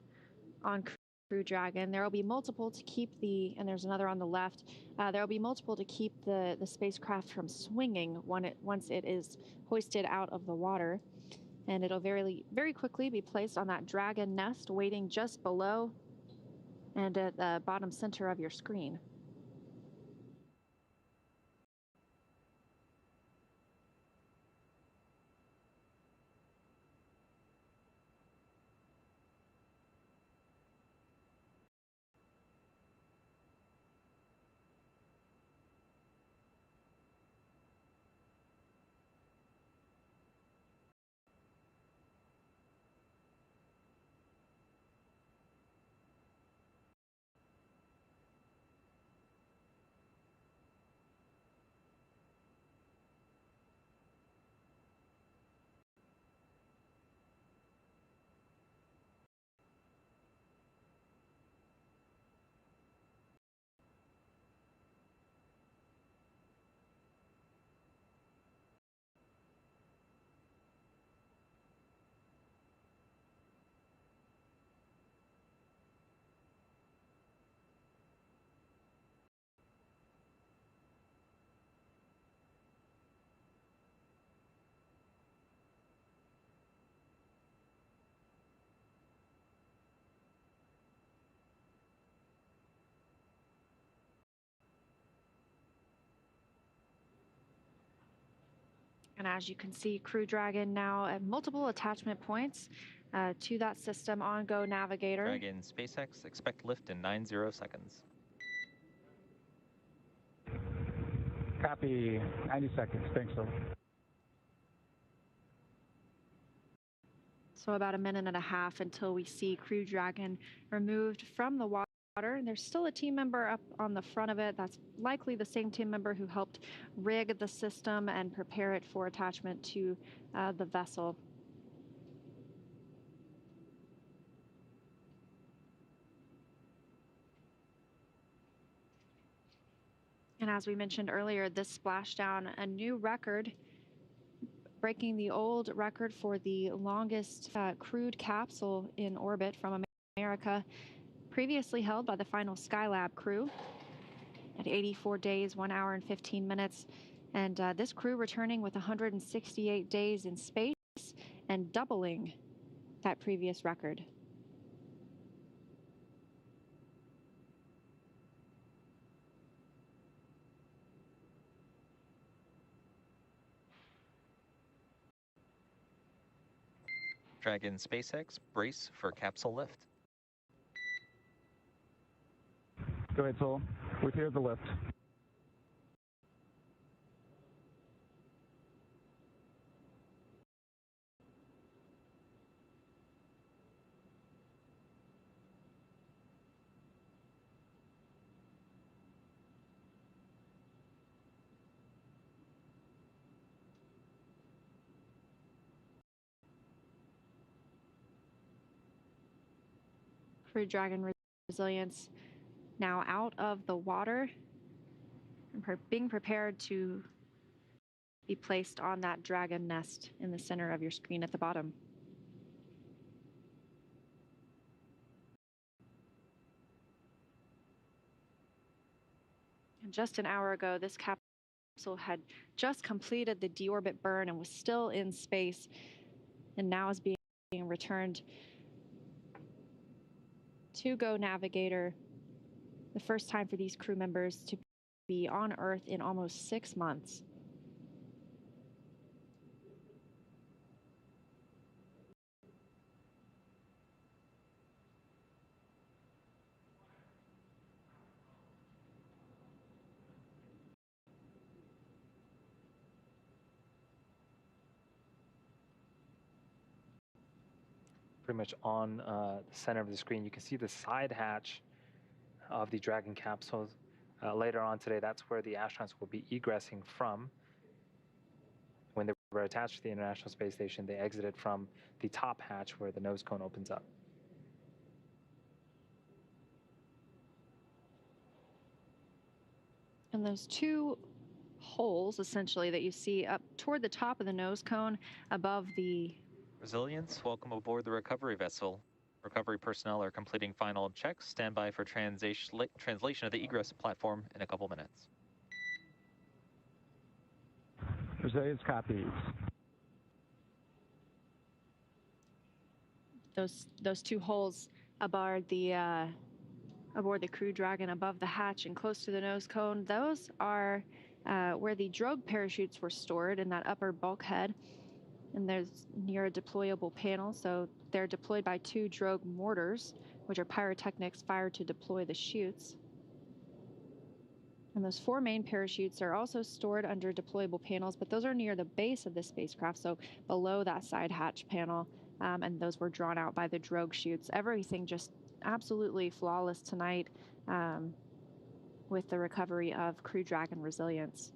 on Crew Dragon. There will be multiple to keep and there's another on the left. There will be multiple to keep the spacecraft from swinging once it is hoisted out of the water. And it'll very quickly be placed on that Dragon nest waiting just below and at the bottom center of your screen. And as you can see, Crew Dragon now at multiple attachment points to that system on Go Navigator. Dragon SpaceX, expect lift in 90 seconds. Copy, 90 seconds. Thanks, Phil. So about a minute and a half until we see Crew Dragon removed from the water. And there's still a team member up on the front of it. That's likely the same team member who helped rig the system and prepare it for attachment to the vessel. And as we mentioned earlier, this splashdown, a new record, breaking the old record for the longest crewed capsule in orbit from America, previously held by the final Skylab crew at 84 days, 1 hour and 15 minutes. And this crew returning with 168 days in space and doubling that previous record. Dragon SpaceX, brace for capsule lift. Go ahead, Sol. We clear the lift. Crew Dragon Resilience now out of the water and being prepared to be placed on that Dragon nest in the center of your screen at the bottom. And just an hour ago, this capsule had just completed the deorbit burn and was still in space, and now is being returned to Go Navigator, the first time for these crew members to be on Earth in almost 6 months. Pretty much on the center of the screen, you can see the side hatch of the Dragon capsule. Later on today, that's where the astronauts will be egressing from. When they were attached to the International Space Station, they exited from the top hatch where the nose cone opens up. And those two holes, essentially, that you see up toward the top of the nose cone above the... Resilience, welcome aboard the recovery vessel. Recovery personnel are completing final checks. Stand by for translation of the egress platform in a couple minutes. Resilience copies. Those two holes aboard the Crew Dragon above the hatch and close to the nose cone, those are where the drogue parachutes were stored in that upper bulkhead. And there's near a deployable panel, so they're deployed by 2 drogue mortars, which are pyrotechnics fired to deploy the chutes. And those 4 main parachutes are also stored under deployable panels, but those are near the base of the spacecraft, so below that side hatch panel, and those were drawn out by the drogue chutes. Everything just absolutely flawless tonight with the recovery of Crew Dragon Resilience.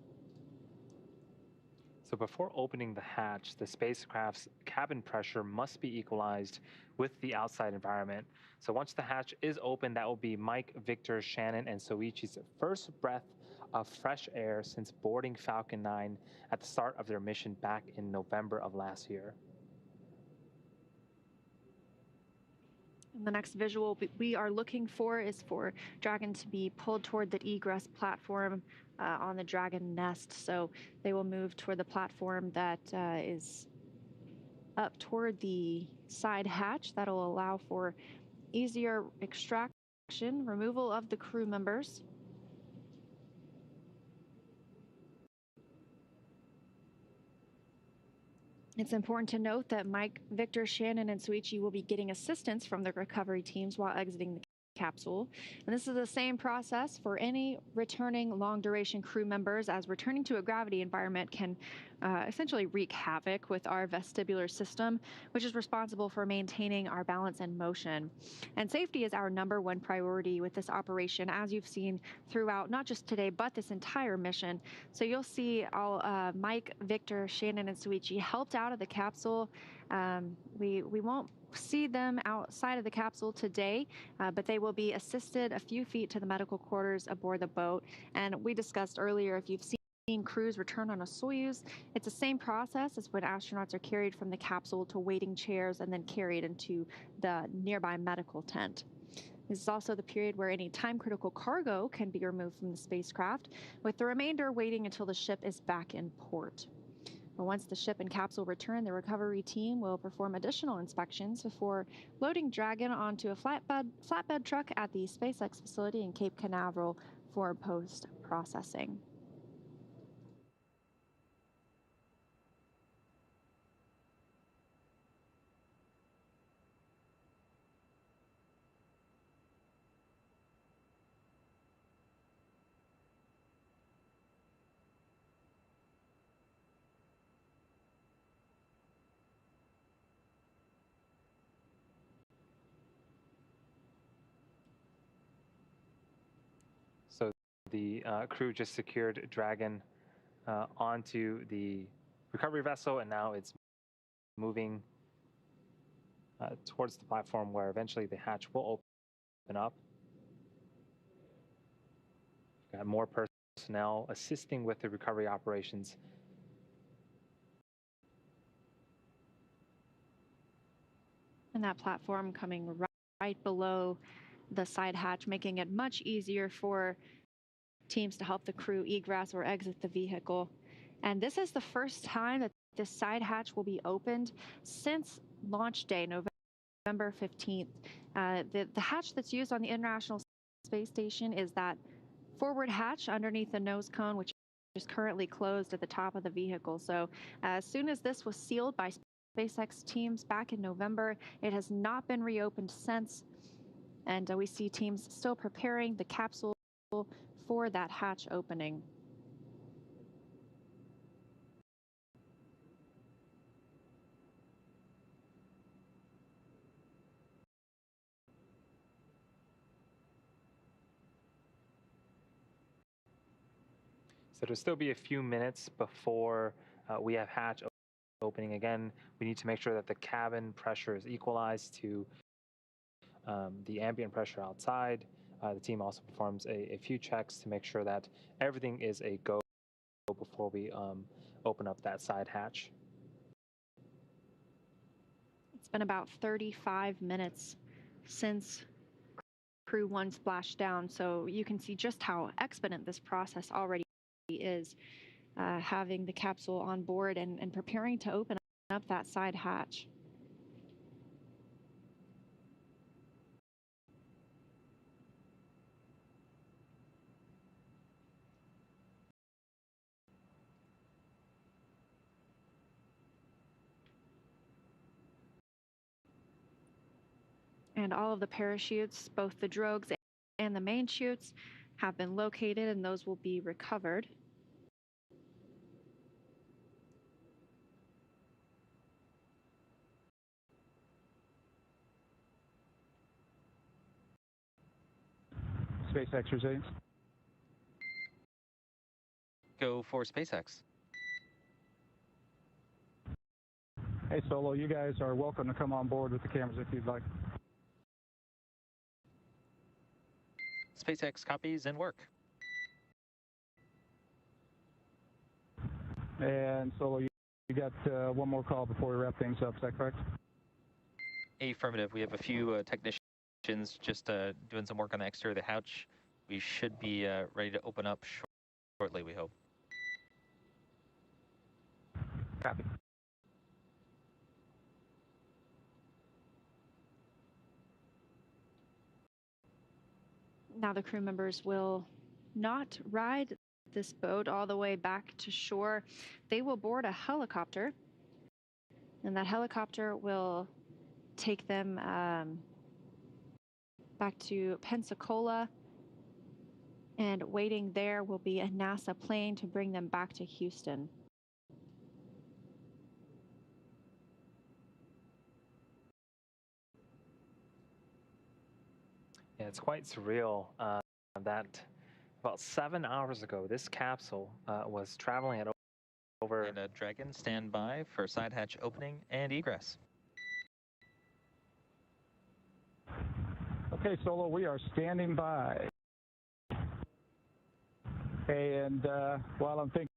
So before opening the hatch, the spacecraft's cabin pressure must be equalized with the outside environment. So once the hatch is open, that will be Mike, Victor, Shannon, and Soichi's first breath of fresh air since boarding Falcon 9 at the start of their mission back in November of last year. And the next visual we are looking for is for Dragon to be pulled toward the egress platform on the Dragon nest. So they will move toward the platform that is up toward the side hatch. That'll allow for easier extraction, removal of the crew members. It's important to note that Mike, Victor, Shannon, and Soichi will be getting assistance from the recovery teams while exiting the capsule. And this is the same process for any returning long-duration crew members, as returning to a gravity environment can essentially wreak havoc with our vestibular system, which is responsible for maintaining our balance and motion. And safety is our #1 priority with this operation, as you've seen throughout not just today, but this entire mission. So you'll see all Mike, Victor, Shannon, and Soichi helped out of the capsule. We won't see them outside of the capsule today, but they will be assisted a few feet to the medical quarters aboard the boat. And we discussed earlier, if you've seen crews return on a Soyuz, it's the same process as when astronauts are carried from the capsule to waiting chairs and then carried into the nearby medical tent. This is also the period where any time-critical cargo can be removed from the spacecraft, with the remainder waiting until the ship is back in port. Once the ship and capsule return, the recovery team will perform additional inspections before loading Dragon onto a flatbed truck at the SpaceX facility in Cape Canaveral for post-processing. So the crew just secured Dragon onto the recovery vessel, and now it's moving towards the platform where eventually the hatch will open up. got more personnel assisting with the recovery operations. And that platform coming right below the side hatch, making it much easier for teams to help the crew egress or exit the vehicle. And this is the first time that this side hatch will be opened since launch day, November 15th. The hatch that's used on the International Space Station is that forward hatch underneath the nose cone, which is currently closed at the top of the vehicle. So as soon as this was sealed by SpaceX teams back in November, it has not been reopened since. And we see teams still preparing the capsule for that hatch opening. So there'll still be a few minutes before we have hatch opening again. We need to make sure that the cabin pressure is equalized to the ambient pressure outside. The team also performs a few checks to make sure that everything is a go before we open up that side hatch. It's been about 35 minutes since Crew1 splashed down, so you can see just how exponent this process already is, having the capsule on board and preparing to open up that side hatch. And all of the parachutes, both the drogues and the main chutes, have been located, and those will be recovered. SpaceX resilience. Go for SpaceX. Hey, Solo, you guys are welcome to come on board with the cameras if you'd like. SpaceX copies and work. And Solo, you got one more call before we wrap things up, is that correct? Affirmative. We have a few technicians just doing some work on the exterior of the hatch. We should be ready to open up shortly, we hope. Copy. Now the crew members will not ride this boat all the way back to shore. They will board a helicopter, and that helicopter will take them back to Pensacola, and waiting there will be a NASA plane to bring them back to Houston. Yeah, it's quite surreal that about 7 hours ago, this capsule was traveling at over... And Dragon, stand by for side hatch opening and egress. Okay, Solo, we are standing by. And while I'm thinking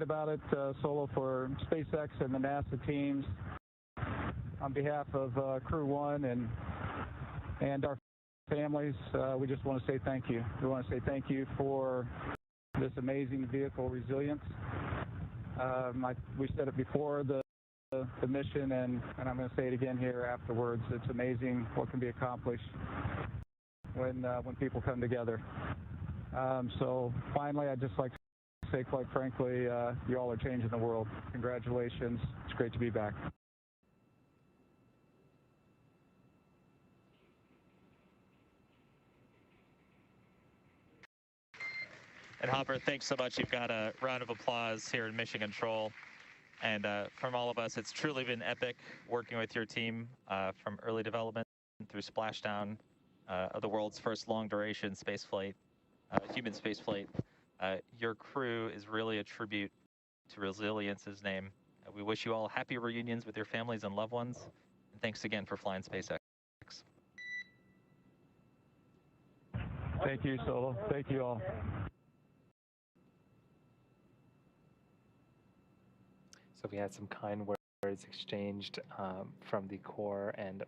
about it, Solo, for SpaceX and the NASA teams, on behalf of Crew1 and our families, we just want to say thank you. We want to say thank you for this amazing vehicle resilience. We said it before the mission, and I'm going to say it again here afterwards. It's amazing what can be accomplished when people come together. So finally, I'd just like to say, quite frankly, you all are changing the world. Congratulations. It's great to be back. And Hopper, thanks so much. You've got a round of applause here in Mission Control. And from all of us, it's truly been epic working with your team from early development through splashdown of the world's first long-duration spaceflight, human spaceflight. Your crew is really a tribute to resilience's name. We wish you all happy reunions with your families and loved ones. And thanks again for flying SpaceX. Thank you, Solo. Thank you all. So we had some kind words exchanged from the Corps and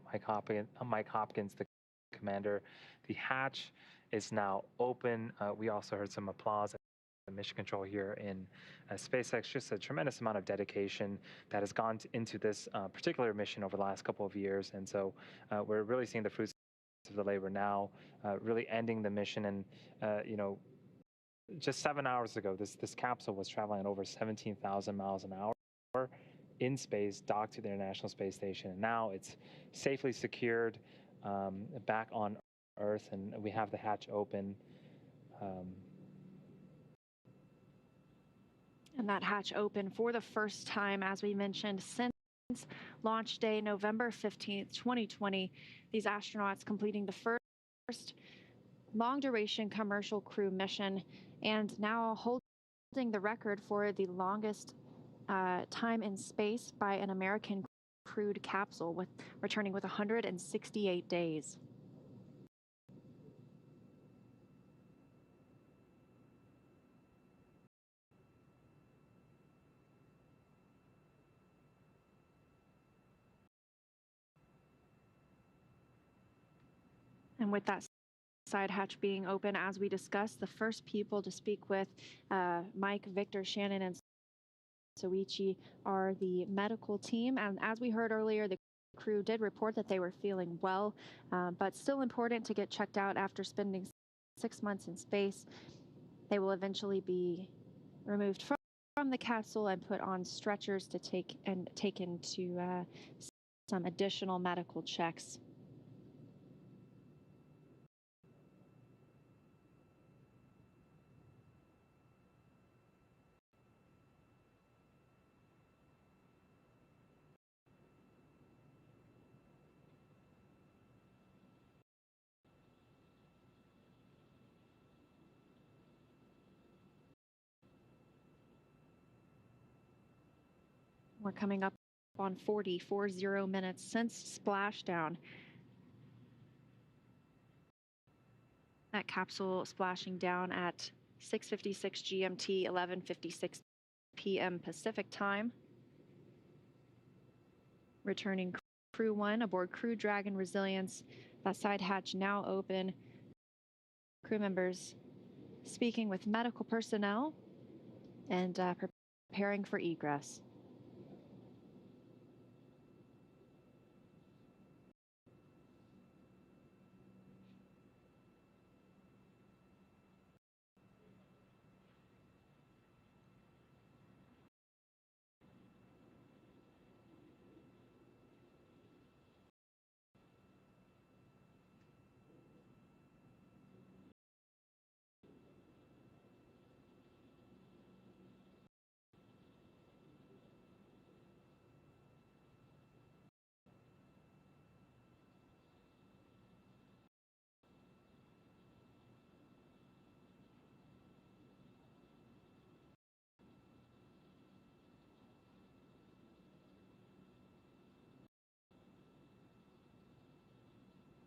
Mike Hopkins, the commander. The hatch is now open. We also heard some applause at the mission control here in SpaceX. Just a tremendous amount of dedication that has gone into this particular mission over the last couple of years. And so we're really seeing the fruits of the labor now, really ending the mission. And, just 7 hours ago, this capsule was traveling at over 17,000 miles an hour in space, docked to the International Space Station. And now it's safely secured back on Earth, and we have the hatch open. And that hatch open for the first time, as we mentioned, since launch day, November 15th, 2020. These astronauts completing the first long-duration commercial crew mission, and now holding the record for the longest time in space by an American crewed capsule, returning with 168 days. And with that side hatch being open, as we discussed, the first people to speak with Mike, Victor, Shannon, and Soichi are the medical team. And as we heard earlier, the crew did report that they were feeling well, but still important to get checked out after spending 6 months in space. They will eventually be removed from the capsule and put on stretchers to taken to some additional medical checks. We're coming up on 40 minutes since splashdown. That capsule splashing down at 6:56 GMT, 11:56 p.m. Pacific time. Returning Crew 1 aboard Crew Dragon Resilience. That side hatch now open. Crew members speaking with medical personnel and preparing for egress.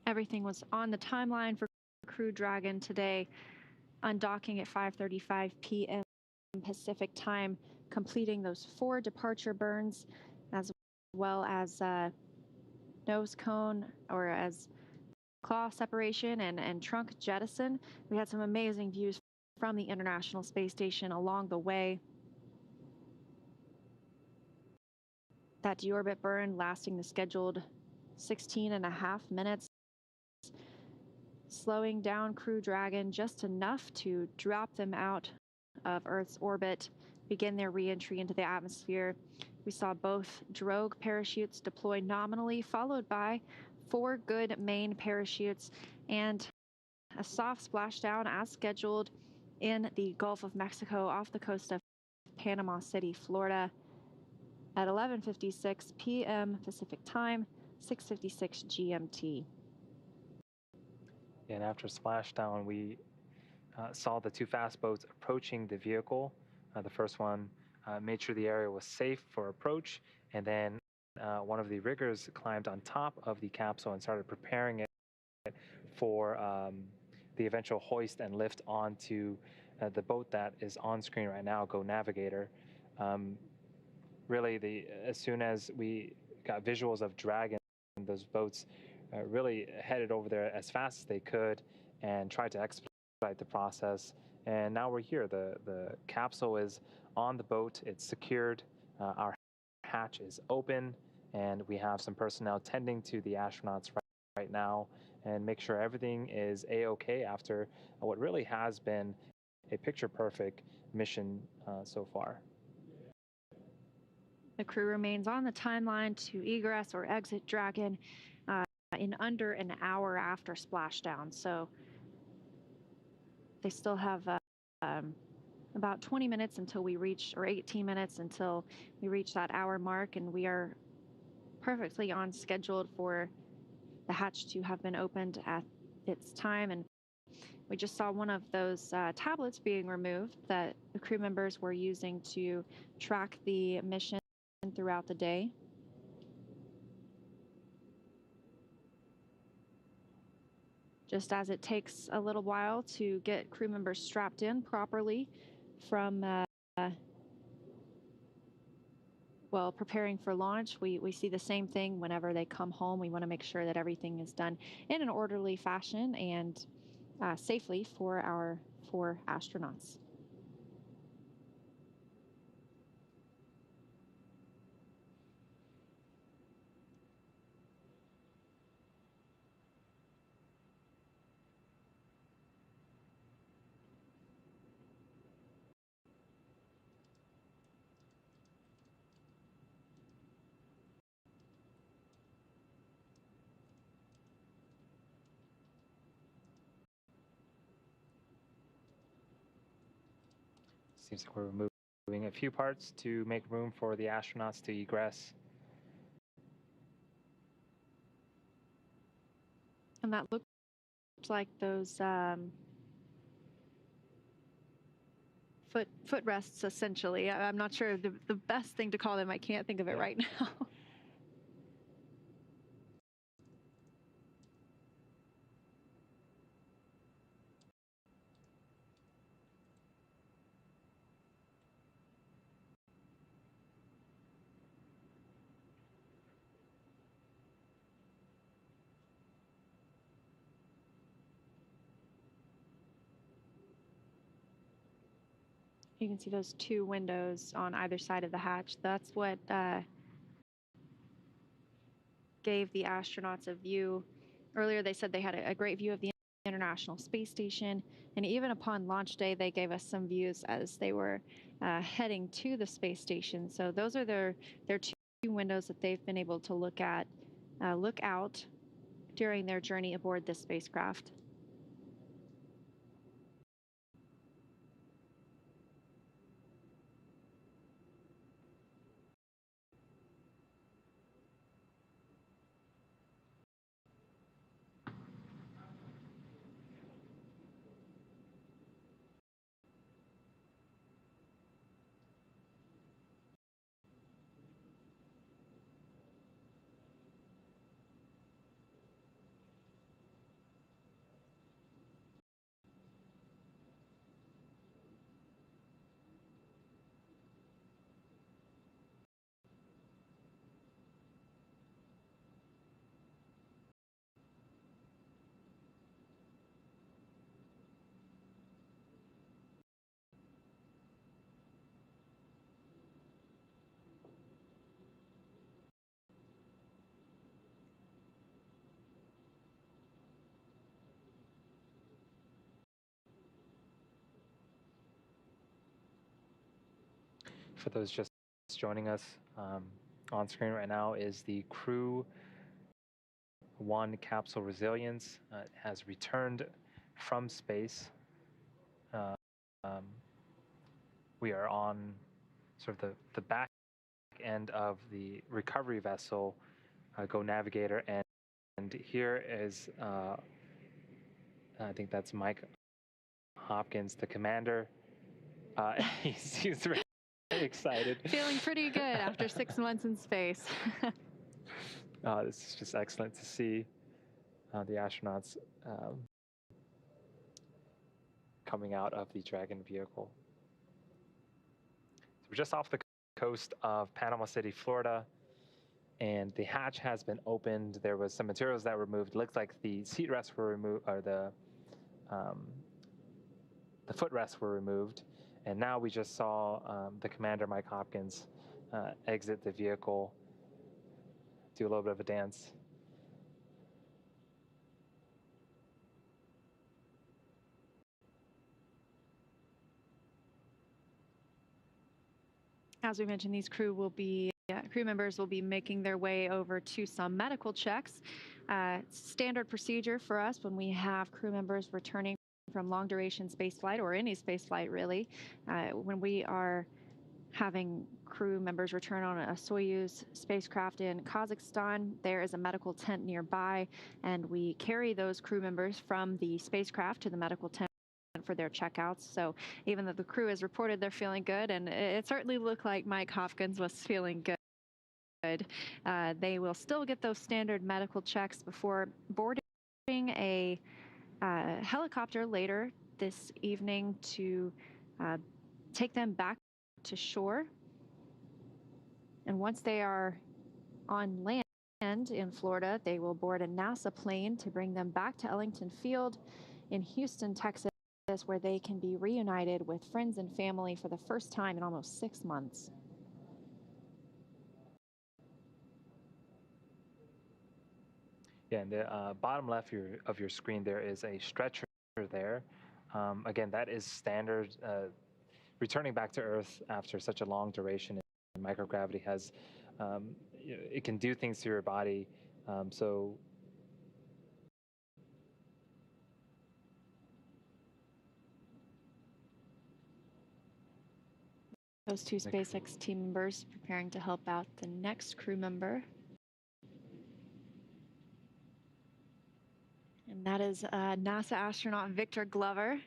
Everything was on the timeline for Crew Dragon today, undocking at 5:35 p.m. Pacific time, completing those 4 departure burns, as well as nose cone, or as claw separation and trunk jettison. We had some amazing views from the International Space Station along the way. That deorbit burn lasting the scheduled 16.5 minutes, slowing down Crew Dragon just enough to drop them out of Earth's orbit, begin their re-entry into the atmosphere. We saw both drogue parachutes deploy nominally, followed by 4 good main parachutes and a soft splashdown as scheduled in the Gulf of Mexico off the coast of Panama City, Florida at 11:56 p.m. Pacific time, 6:56 GMT. And after splashdown, we saw the 2 fast boats approaching the vehicle. The first one made sure the area was safe for approach, and then one of the riggers climbed on top of the capsule and started preparing it for the eventual hoist and lift onto the boat that is on screen right now, Go Navigator. really, as soon as we got visuals of Dragon, those boats really headed over there as fast as they could and tried to expedite the process. And now we're here. The capsule is on the boat. It's secured. Our hatch is open, and we have some personnel tending to the astronauts right now and make sure everything is A-OK after what really has been a picture-perfect mission so far. The crew remains on the timeline to egress or exit Dragon in under an hour after splashdown. So they still have about 20 minutes until we reach, or 18 minutes until we reach that hour mark, and we are perfectly on schedule for the hatch to have been opened at its time. And we just saw one of those tablets being removed that the crew members were using to track the mission throughout the day. Just as it takes a little while to get crew members strapped in properly from, well, preparing for launch, we see the same thing whenever they come home. We want to make sure that everything is done in an orderly fashion and safely for our 4 astronauts. Seems like we're moving a few parts to make room for the astronauts to egress. And that looks like those footrests, essentially. I'm not sure the best thing to call them. I can't think of it right now. You can see those 2 windows on either side of the hatch. That's what gave the astronauts a view. Earlier, they said they had a great view of the International Space Station. And even upon launch day, they gave us some views as they were heading to the space station. So those are their 2 windows that they've been able to look out during their journey aboard this spacecraft. For those just joining us, on screen right now is the Crew1 capsule Resilience. It has returned from space. We are on sort of the back end of the recovery vessel, Go Navigator, and here is, I think that's Mike Hopkins, the commander. He seems very excited. Feeling pretty good after 6 months in space. This is just excellent to see the astronauts coming out of the Dragon vehicle. So we're just off the coast of Panama City, Florida. And the hatch has been opened. There was some materials that were removed. It looks like the seat rests were removed, or the footrests were removed. And now we just saw the commander, Mike Hopkins, exit the vehicle, do a little bit of a dance. As we mentioned, these crew members will be making their way over to some medical checks. Standard procedure for us when we have crew members returning from long-duration spaceflight, or any spaceflight really, when we are having crew members return on a Soyuz spacecraft in Kazakhstan, there is a medical tent nearby, and we carry those crew members from the spacecraft to the medical tent for their checkouts. So even though the crew has reported they're feeling good, and it certainly looked like Mike Hopkins was feeling good, they will still get those standard medical checks before boarding a helicopter later this evening to take them back to shore. And once they are on land in Florida, they will board a NASA plane to bring them back to Ellington Field in Houston, Texas, where they can be reunited with friends and family for the first time in almost 6 months. Yeah, in the bottom left of your screen, there is a stretcher there. Again, that is standard. Returning back to Earth after such a long duration in microgravity has, it can do things to your body. So those two SpaceX team members preparing to help out the next crew member. And that is NASA astronaut Victor Glover.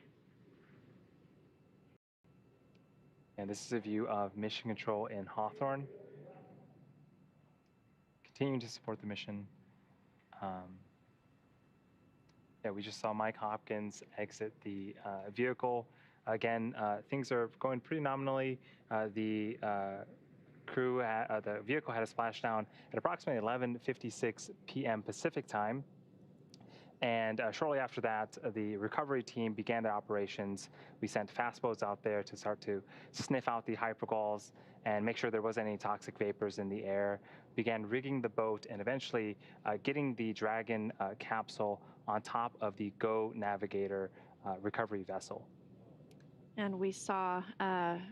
And this is a view of Mission Control in Hawthorne. Continuing to support the mission. Yeah, we just saw Mike Hopkins exit the vehicle. Again, things are going pretty nominally. The vehicle had a splashdown at approximately 11:56 p.m. Pacific time. And shortly after that, the recovery team began their operations. We sent fast boats out there to start to sniff out the hypergalls and make sure there wasn't any toxic vapors in the air. Began rigging the boat and eventually getting the Dragon capsule on top of the Go Navigator recovery vessel. And we saw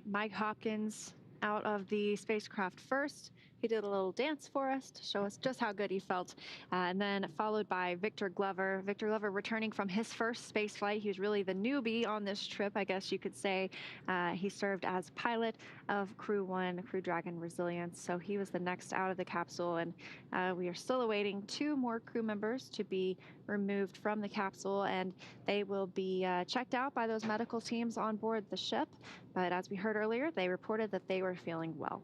Mike Hopkins out of the spacecraft first. He did a little dance for us to show us just how good he felt. And then followed by Victor Glover. Victor Glover returning from his first space flight. He was really the newbie on this trip, I guess you could say. He served as pilot of Crew1, Crew Dragon Resilience. So he was the next out of the capsule. And we are still awaiting 2 more crew members to be removed from the capsule. And they will be checked out by those medical teams on board the ship. But as we heard earlier, they reported that they were feeling well.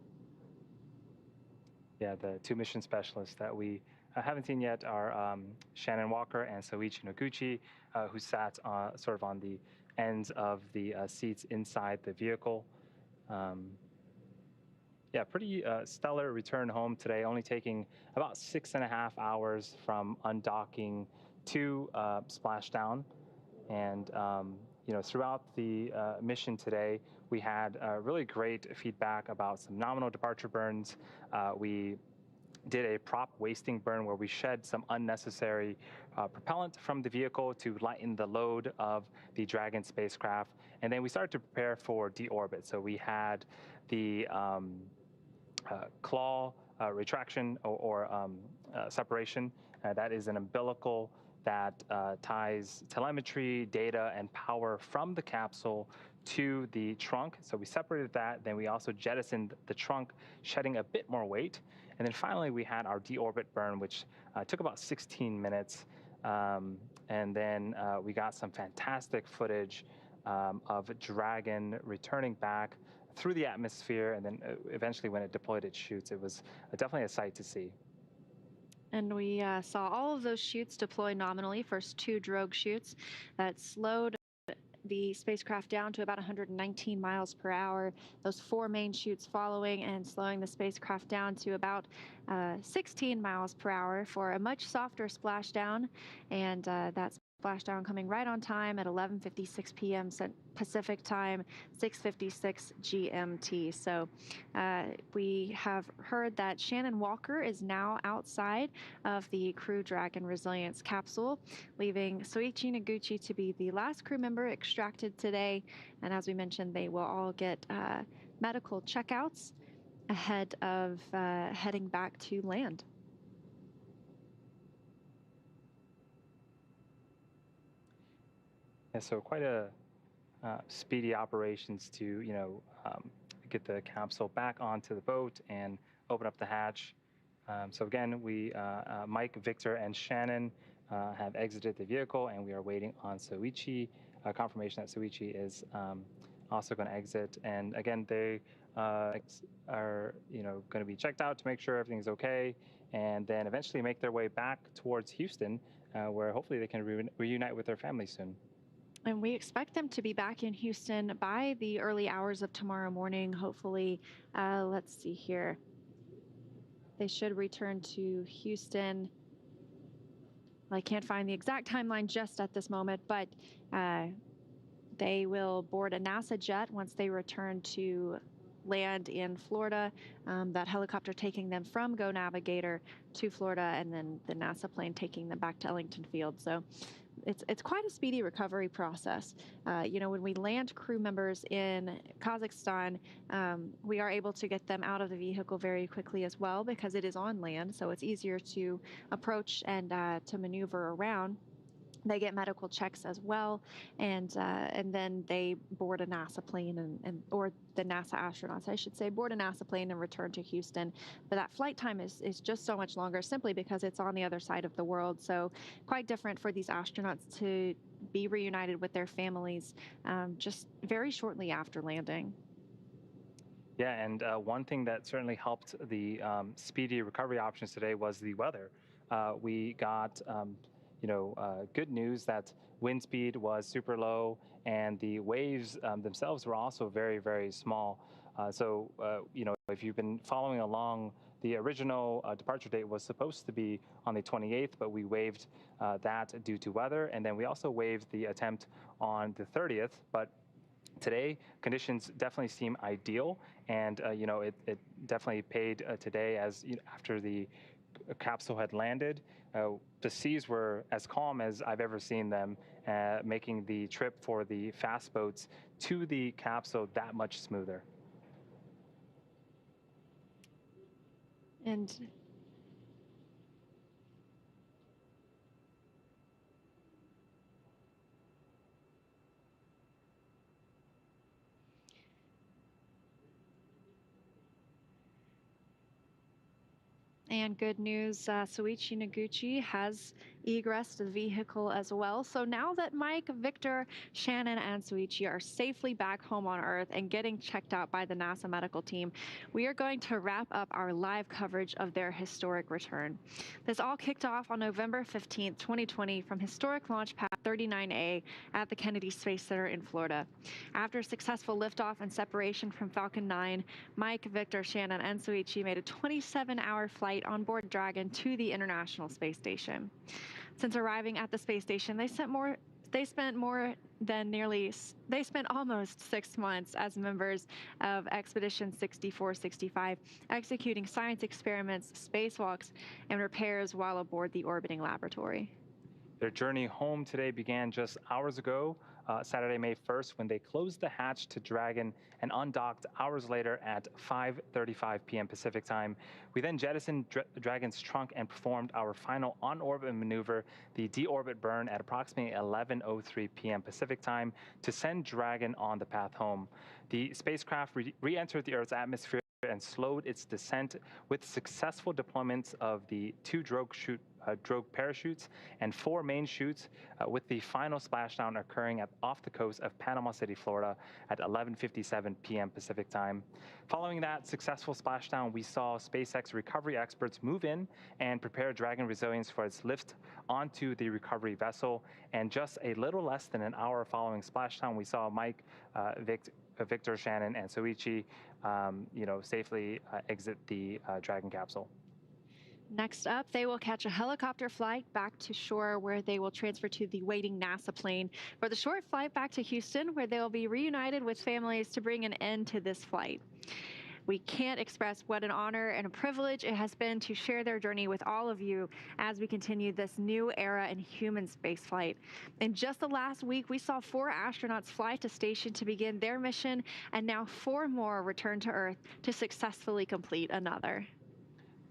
Yeah, the 2 mission specialists that we haven't seen yet are Shannon Walker and Soichi Noguchi, who sat sort of on the ends of the seats inside the vehicle. Yeah, pretty stellar return home today, only taking about 6.5 hours from undocking to splashdown. And you know, throughout the mission today, we had really great feedback about some nominal departure burns. We did a prop wasting burn where we shed some unnecessary propellant from the vehicle to lighten the load of the Dragon spacecraft. And then we started to prepare for deorbit. So we had the claw retraction or separation. That is an umbilical that ties telemetry, data, and power from the capsule to the trunk. So we separated that. Then we also jettisoned the trunk, shedding a bit more weight. And then finally, we had our deorbit burn, which took about 16 minutes. And then we got some fantastic footage of Dragon returning back through the atmosphere. And then eventually, when it deployed its chutes, it was definitely a sight to see. And we saw all of those chutes deploy nominally, first 2 drogue chutes that slowed the spacecraft down to about 119 miles per hour. Those 4 main chutes following and slowing the spacecraft down to about 16 miles per hour for a much softer splashdown. And that splashdown coming right on time at 11:56 p.m. Pacific time, 6:56 GMT. So we have heard that Shannon Walker is now outside of the Crew Dragon Resilience capsule, leaving Soichi Noguchi to be the last crew member extracted today. And as we mentioned, they will all get medical checkouts ahead of heading back to land. Yeah, so quite a speedy operations to, get the capsule back onto the boat and open up the hatch. So again, Mike, Victor, and Shannon have exited the vehicle, and we are waiting on Soichi, confirmation that Soichi is also going to exit. And again, they are, going to be checked out to make sure everything's okay, and then eventually make their way back towards Houston, where hopefully they can reunite with their family soon. And we expect them to be back in Houston by the early hours of tomorrow morning, hopefully. Let's see here. They should return to Houston. I can't find the exact timeline just at this moment, but they will board a NASA jet once they return to land in Florida, that helicopter taking them from Go Navigator to Florida, and then the NASA plane taking them back to Ellington Field. So it's quite a speedy recovery process. When we land crew members in Kazakhstan, we are able to get them out of the vehicle very quickly as well, because it is on land, so it's easier to approach and to maneuver around. They get medical checks as well, and then they board a NASA plane or the NASA astronauts, I should say, board a NASA plane and return to Houston. But that flight time is just so much longer, simply because it's on the other side of the world. So quite different for these astronauts to be reunited with their families just very shortly after landing. Yeah, and one thing that certainly helped the speedy recovery options today was the weather. We got good news that wind speed was super low, and the waves themselves were also very, very small. So if you've been following along, the original departure date was supposed to be on the 28th, but we waived that due to weather. And then we also waived the attempt on the 30th. But today, conditions definitely seem ideal, and it definitely paid today, as after the capsule had landed. The seas were as calm as I've ever seen them, making the trip for the fast boats to the capsule that much smoother. And good news, Soichi Noguchi has egressed the vehicle as well. So now that Mike, Victor, Shannon, and Soichi are safely back home on Earth and getting checked out by the NASA medical team, we are going to wrap up our live coverage of their historic return. This all kicked off on November 15th, 2020 from historic launch pad 39A at the Kennedy Space Center in Florida. After successful liftoff and separation from Falcon 9, Mike, Victor, Shannon, and Soichi made a 27-hour flight on board Dragon to the International Space Station. Since arriving at the space station, they spent almost 6 months as members of Expedition 6465, executing science experiments, spacewalks, and repairs while aboard the orbiting laboratory. Their journey home today began just hours ago, Saturday, May 1st, when they closed the hatch to Dragon and undocked hours later at 5:35 p.m. Pacific time. We then jettisoned Dragon's trunk and performed our final on-orbit maneuver, the deorbit burn, at approximately 11:03 p.m. Pacific time to send Dragon on the path home. The spacecraft re-entered the Earth's atmosphere and slowed its descent with successful deployments of the 2 drogue chute drogue parachutes and 4 main chutes, with the final splashdown occurring off the coast of Panama City, Florida at 11:57 p.m. Pacific time. Following that successful splashdown, we saw SpaceX recovery experts move in and prepare Dragon resilience for its lift onto the recovery vessel. And just a little less than an hour following splashdown, we saw Mike, Victor, Shannon, and Soichi, safely exit the Dragon capsule. Next up, they will catch a helicopter flight back to shore where they will transfer to the waiting NASA plane for the short flight back to Houston, where they will be reunited with families to bring an end to this flight. We can't express what an honor and a privilege it has been to share their journey with all of you as we continue this new era in human spaceflight. In just the last week, we saw 4 astronauts fly to station to begin their mission, and now 4 more return to Earth to successfully complete another.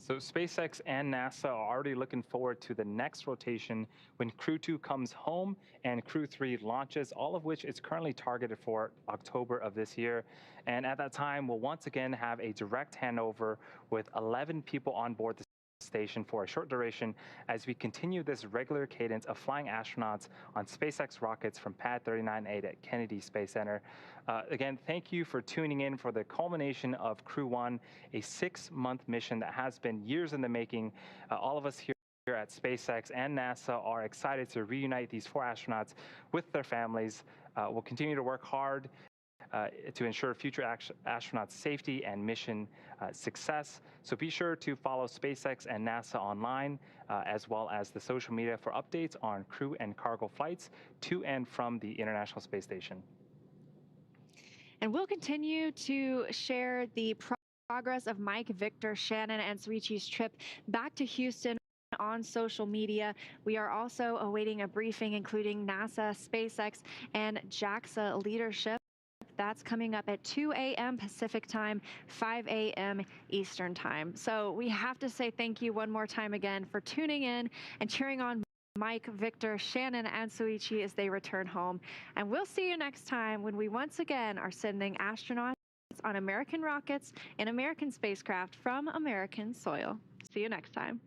So SpaceX and NASA are already looking forward to the next rotation when Crew 2 comes home and Crew 3 launches, all of which is currently targeted for October of this year. And at that time, we'll once again have a direct handover with 11 people on board the station for a short duration as we continue this regular cadence of flying astronauts on SpaceX rockets from Pad 39A at Kennedy Space Center. Again, thank you for tuning in for the culmination of Crew1, a 6-month mission that has been years in the making. All of us here at SpaceX and NASA are excited to reunite these 4 astronauts with their families. We'll continue to work hard to ensure future astronauts' safety and mission success. So be sure to follow SpaceX and NASA online, as well as the social media for updates on crew and cargo flights to and from the International Space Station. And we'll continue to share the progress of Mike, Victor, Shannon, and Soichi's trip back to Houston on social media. We are also awaiting a briefing including NASA, SpaceX, and JAXA leadership. That's coming up at 2 a.m. Pacific time, 5 a.m. Eastern time. So we have to say thank you one more time again for tuning in and cheering on Mike, Victor, Shannon, and Soichi as they return home. And we'll see you next time when we once again are sending astronauts on American rockets and American spacecraft from American soil. See you next time.